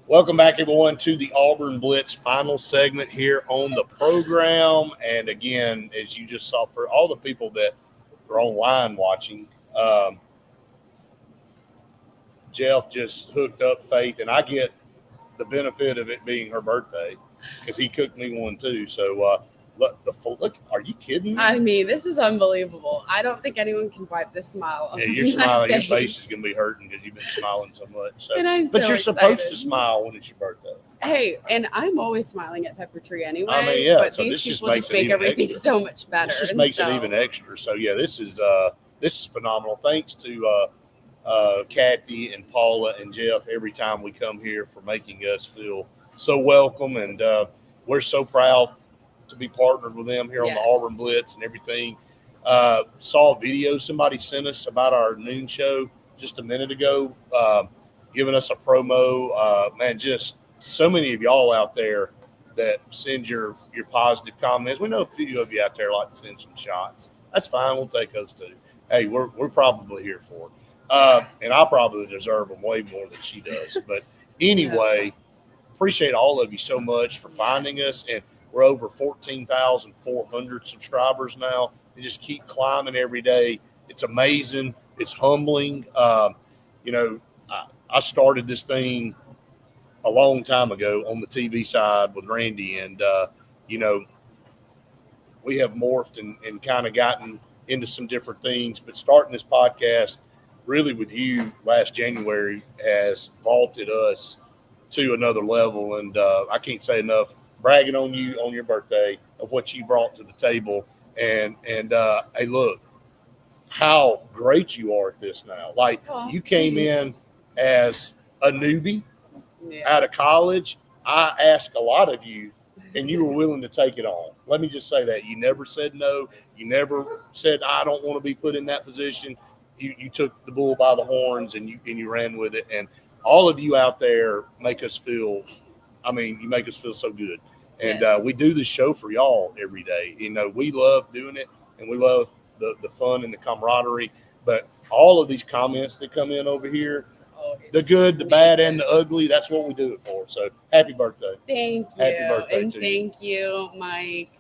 Speaker 2: Welcome back, everyone, to the Auburn Blitz final segment here on the program. And again, as you just saw, for all the people that are online watching, Jeff just hooked up Faith, and I get the benefit of it being her birthday because he cooked me one too. So look, are you kidding me?
Speaker 1: I mean, this is unbelievable. I don't think anyone can wipe this smile off.
Speaker 2: Yeah, you're smiling. Your face is gonna be hurting because you've been smiling so much. So,
Speaker 1: And I'm
Speaker 2: but
Speaker 1: so
Speaker 2: you're supposed to
Speaker 1: excited.
Speaker 2: smile when it's your birthday.
Speaker 1: Hey, and I'm always smiling at PepperTree anyway.
Speaker 2: I mean, yeah,
Speaker 1: But
Speaker 2: so
Speaker 1: these
Speaker 2: this just
Speaker 1: people
Speaker 2: makes
Speaker 1: just
Speaker 2: it
Speaker 1: make
Speaker 2: even
Speaker 1: everything
Speaker 2: extra.
Speaker 1: so much better.
Speaker 2: This just
Speaker 1: And
Speaker 2: makes
Speaker 1: so,
Speaker 2: it even extra. So yeah, this is phenomenal. Thanks to Kathy and Paula and Jeff every time we come here for making us feel so welcome, and we're so proud to be partnered with them here on the
Speaker 1: Yes.
Speaker 2: Auburn Blitz and everything. Saw a video somebody sent us about our noon show just a minute ago, giving us a promo. Man, just so many of y'all out there that send your positive comments. We know a few of you out there like to send some shots. That's fine. We'll take those too. Hey, we're probably here for it. And I probably deserve them way more than she does. But anyway, appreciate all of you so much for finding us. And we're over 14,400 subscribers now. We just keep climbing every day. It's amazing. It's humbling. I started this thing a long time ago on the TV side with Randy, and we have morphed and kind of gotten into some different things. But starting this podcast really with you last January has vaulted us to another level, and I can't say enough bragging on you on your birthday of what you brought to the table. And hey, look how great you are at this now. Like, you came in as a newbie out of college. I asked a lot of you, and you were willing to take it on. Let me just say that you never said no. You never said I don't want to be put in that position. You took the bull by the horns and you ran with it. And all of you out there make us feel. I mean, you make us feel so good. And
Speaker 1: Yes.
Speaker 2: We do this show for y'all every day. We love doing it, and we love the fun and the camaraderie. But all of these comments that come in over here, the good, the bad, and the ugly, that's what we do it for. So happy birthday.
Speaker 1: Thank you.
Speaker 2: Happy birthday
Speaker 1: and
Speaker 2: to
Speaker 1: thank you, Mike.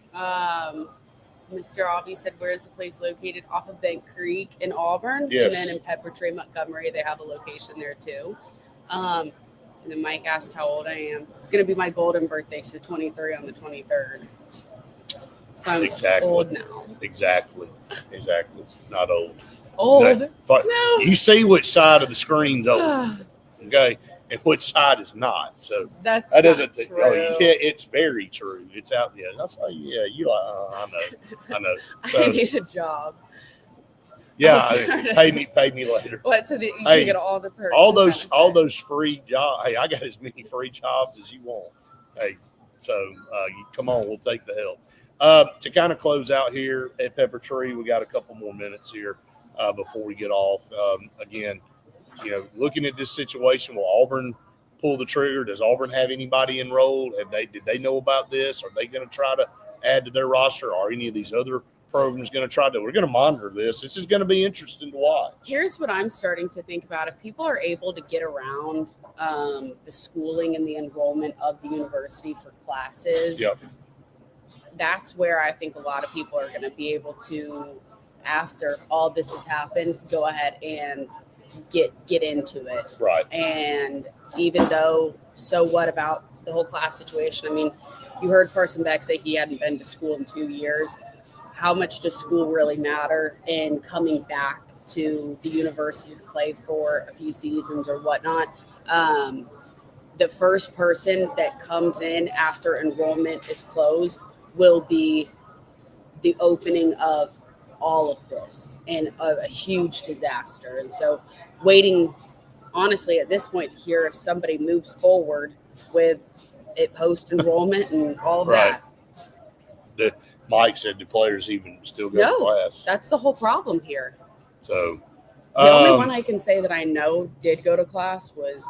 Speaker 1: Mr. Aubie said, where is the place located? Off of Bent Creek in Auburn.
Speaker 2: Yes.
Speaker 1: And then in PepperTree, Montgomery, they have a location there too. And then Mike asked how old I am. It's going to be my golden birthday, so 23 on the 23rd. So I'm old now.
Speaker 2: Exactly. Not old.
Speaker 1: Old?
Speaker 2: No. You see which side of the screen's old, okay, and which side is not. So
Speaker 1: that
Speaker 2: doesn't.
Speaker 1: true.
Speaker 2: Oh, yeah, it's very true. It's out. Yeah, that's how. Yeah, you. I know. So,
Speaker 1: I need a job.
Speaker 2: yeah, pay me later.
Speaker 1: What? So that you
Speaker 2: Hey,
Speaker 1: can get all the perks.
Speaker 2: all those free jobs. Hey, I got as many free jobs as you want. Hey, so come on, we'll take the help. To kind of close out here at PepperTree, we got a couple more minutes here before we get off. Again, looking at this situation, will Auburn pull the trigger? Does Auburn have anybody enrolled? Did they know about this? Are they going to try to add to their roster? Are any of these other programs going to try to? We're going to monitor this. This is going to be interesting to watch.
Speaker 1: Here's what I'm starting to think about. If people are able to get around the schooling and the enrollment of the university for classes,
Speaker 2: Yep.
Speaker 1: That's where I think a lot of people are going to be able to, after all this has happened, go ahead and get into it.
Speaker 2: Right.
Speaker 1: And even though, so what about the whole class situation? I mean, you heard Carson Beck say he hadn't been to school in 2 years. How much does school really matter in coming back to the university to play for a few seasons or whatnot? The first person that comes in after enrollment is closed will be the opening of all of this and a huge disaster. And so waiting, honestly, at this point to hear if somebody moves forward with it post-enrollment and all of
Speaker 2: Right.
Speaker 1: that.
Speaker 2: Mike said the players even still go to class.
Speaker 1: That's the whole problem here.
Speaker 2: So
Speaker 1: The only one I can say that I know did go to class was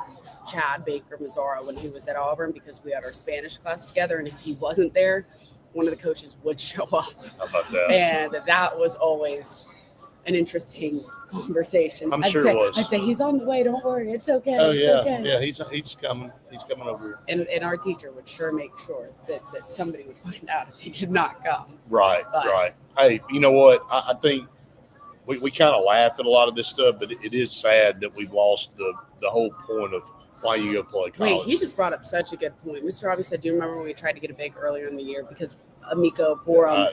Speaker 1: Chad Baker Mazzara when he was at Auburn, because we had our Spanish class together. And if he wasn't there, one of the coaches would show up.
Speaker 2: how about that?
Speaker 1: And that was always an interesting conversation.
Speaker 2: I'm
Speaker 1: I'd
Speaker 2: sure
Speaker 1: say,
Speaker 2: it was.
Speaker 1: I'd say he's on the way. Don't worry, it's okay.
Speaker 2: Oh
Speaker 1: it's
Speaker 2: yeah,
Speaker 1: okay.
Speaker 2: yeah. He's coming. He's coming over here.
Speaker 1: And our teacher would sure make sure that somebody would find out if he did not come.
Speaker 2: Right,
Speaker 1: But-
Speaker 2: right. Hey, you know what? I think we kind of laugh at a lot of this stuff, but it is sad that we've lost the whole point of why you go play college.
Speaker 1: Wait, he just brought up such a good point. Mr. Robbie said, do you remember when we tried to get a big earlier in the year because Amico Borum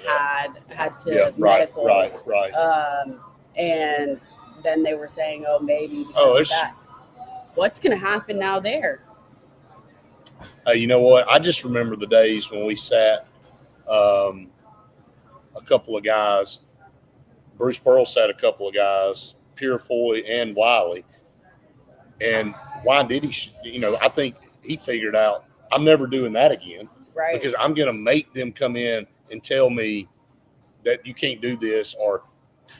Speaker 1: had to medical.
Speaker 2: Right.
Speaker 1: And then they were saying, oh, maybe because
Speaker 2: Oh,
Speaker 1: of that. What's going to happen now there?
Speaker 2: You know what? I just remember the days when we sat a couple of guys. Bruce Pearl sat a couple of guys, Purefoy and Wiley. And why did he? I think he figured out, I'm never doing that again.
Speaker 1: Right.
Speaker 2: Because I'm going to make them come in and tell me that you can't do this, or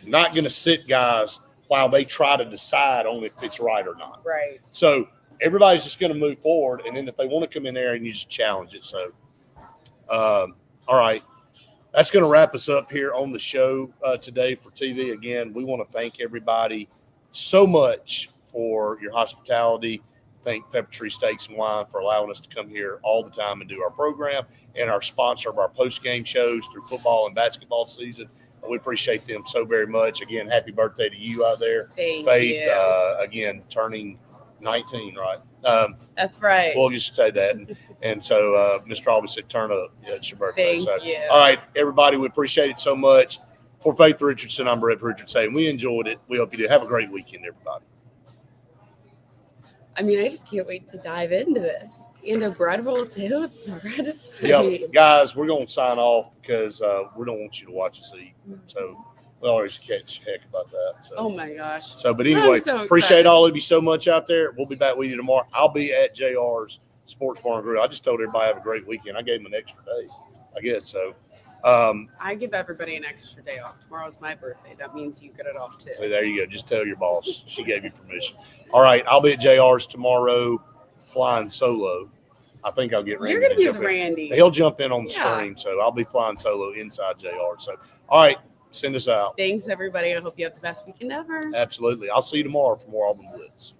Speaker 2: not going to sit guys while they try to decide on if it's right or not.
Speaker 1: Right.
Speaker 2: So everybody's just going to move forward, and then if they want to come in there and you just challenge it. So, all right, that's going to wrap us up here on the show today for TV. Again, we want to thank everybody so much for your hospitality. Thank PepperTree Steaks and Wine for allowing us to come here all the time and do our program, and our sponsor of our post-game shows through football and basketball season. We appreciate them so very much. Again, happy birthday to you out there.
Speaker 1: Thank
Speaker 2: Faith,
Speaker 1: you.
Speaker 2: Again, turning 19, right?
Speaker 1: That's right.
Speaker 2: We'll just say that. And so Mr. Albee said, turn up. Yeah, it's your birthday.
Speaker 1: Thank you.
Speaker 2: All right, everybody, we appreciate it so much. For Faith Richardson, I'm Brett Richardson. We enjoyed it. We hope you do. Have a great weekend, everybody.
Speaker 1: I mean, I just can't wait to dive into this. And a bread roll, too. Bread.
Speaker 2: Yeah, guys, we're going to sign off because we don't want you to watch us eat. So we always catch heck about that. So.
Speaker 1: Oh, my gosh.
Speaker 2: So, but anyway,
Speaker 1: I'm so
Speaker 2: appreciate
Speaker 1: excited.
Speaker 2: all of you so much out there. We'll be back with you tomorrow. I'll be at JR's Sports Bar and Grill. I just told everybody have a great weekend. I gave them an extra day, I guess. So,
Speaker 1: I give everybody an extra day off. Tomorrow's my birthday. That means you get it off, too.
Speaker 2: so there you go. Just tell your boss. She gave you permission. All right. I'll be at JR's tomorrow flying solo. I think I'll get Randy.
Speaker 1: You're going to be
Speaker 2: jump
Speaker 1: with
Speaker 2: in.
Speaker 1: Randy.
Speaker 2: He'll jump in on the
Speaker 1: Yeah.
Speaker 2: stream. So I'll be flying solo inside JR. So, all right. Send us out.
Speaker 1: Thanks, everybody. I hope you have the best weekend ever.
Speaker 2: Absolutely. I'll see you tomorrow for more Auburn Blitz.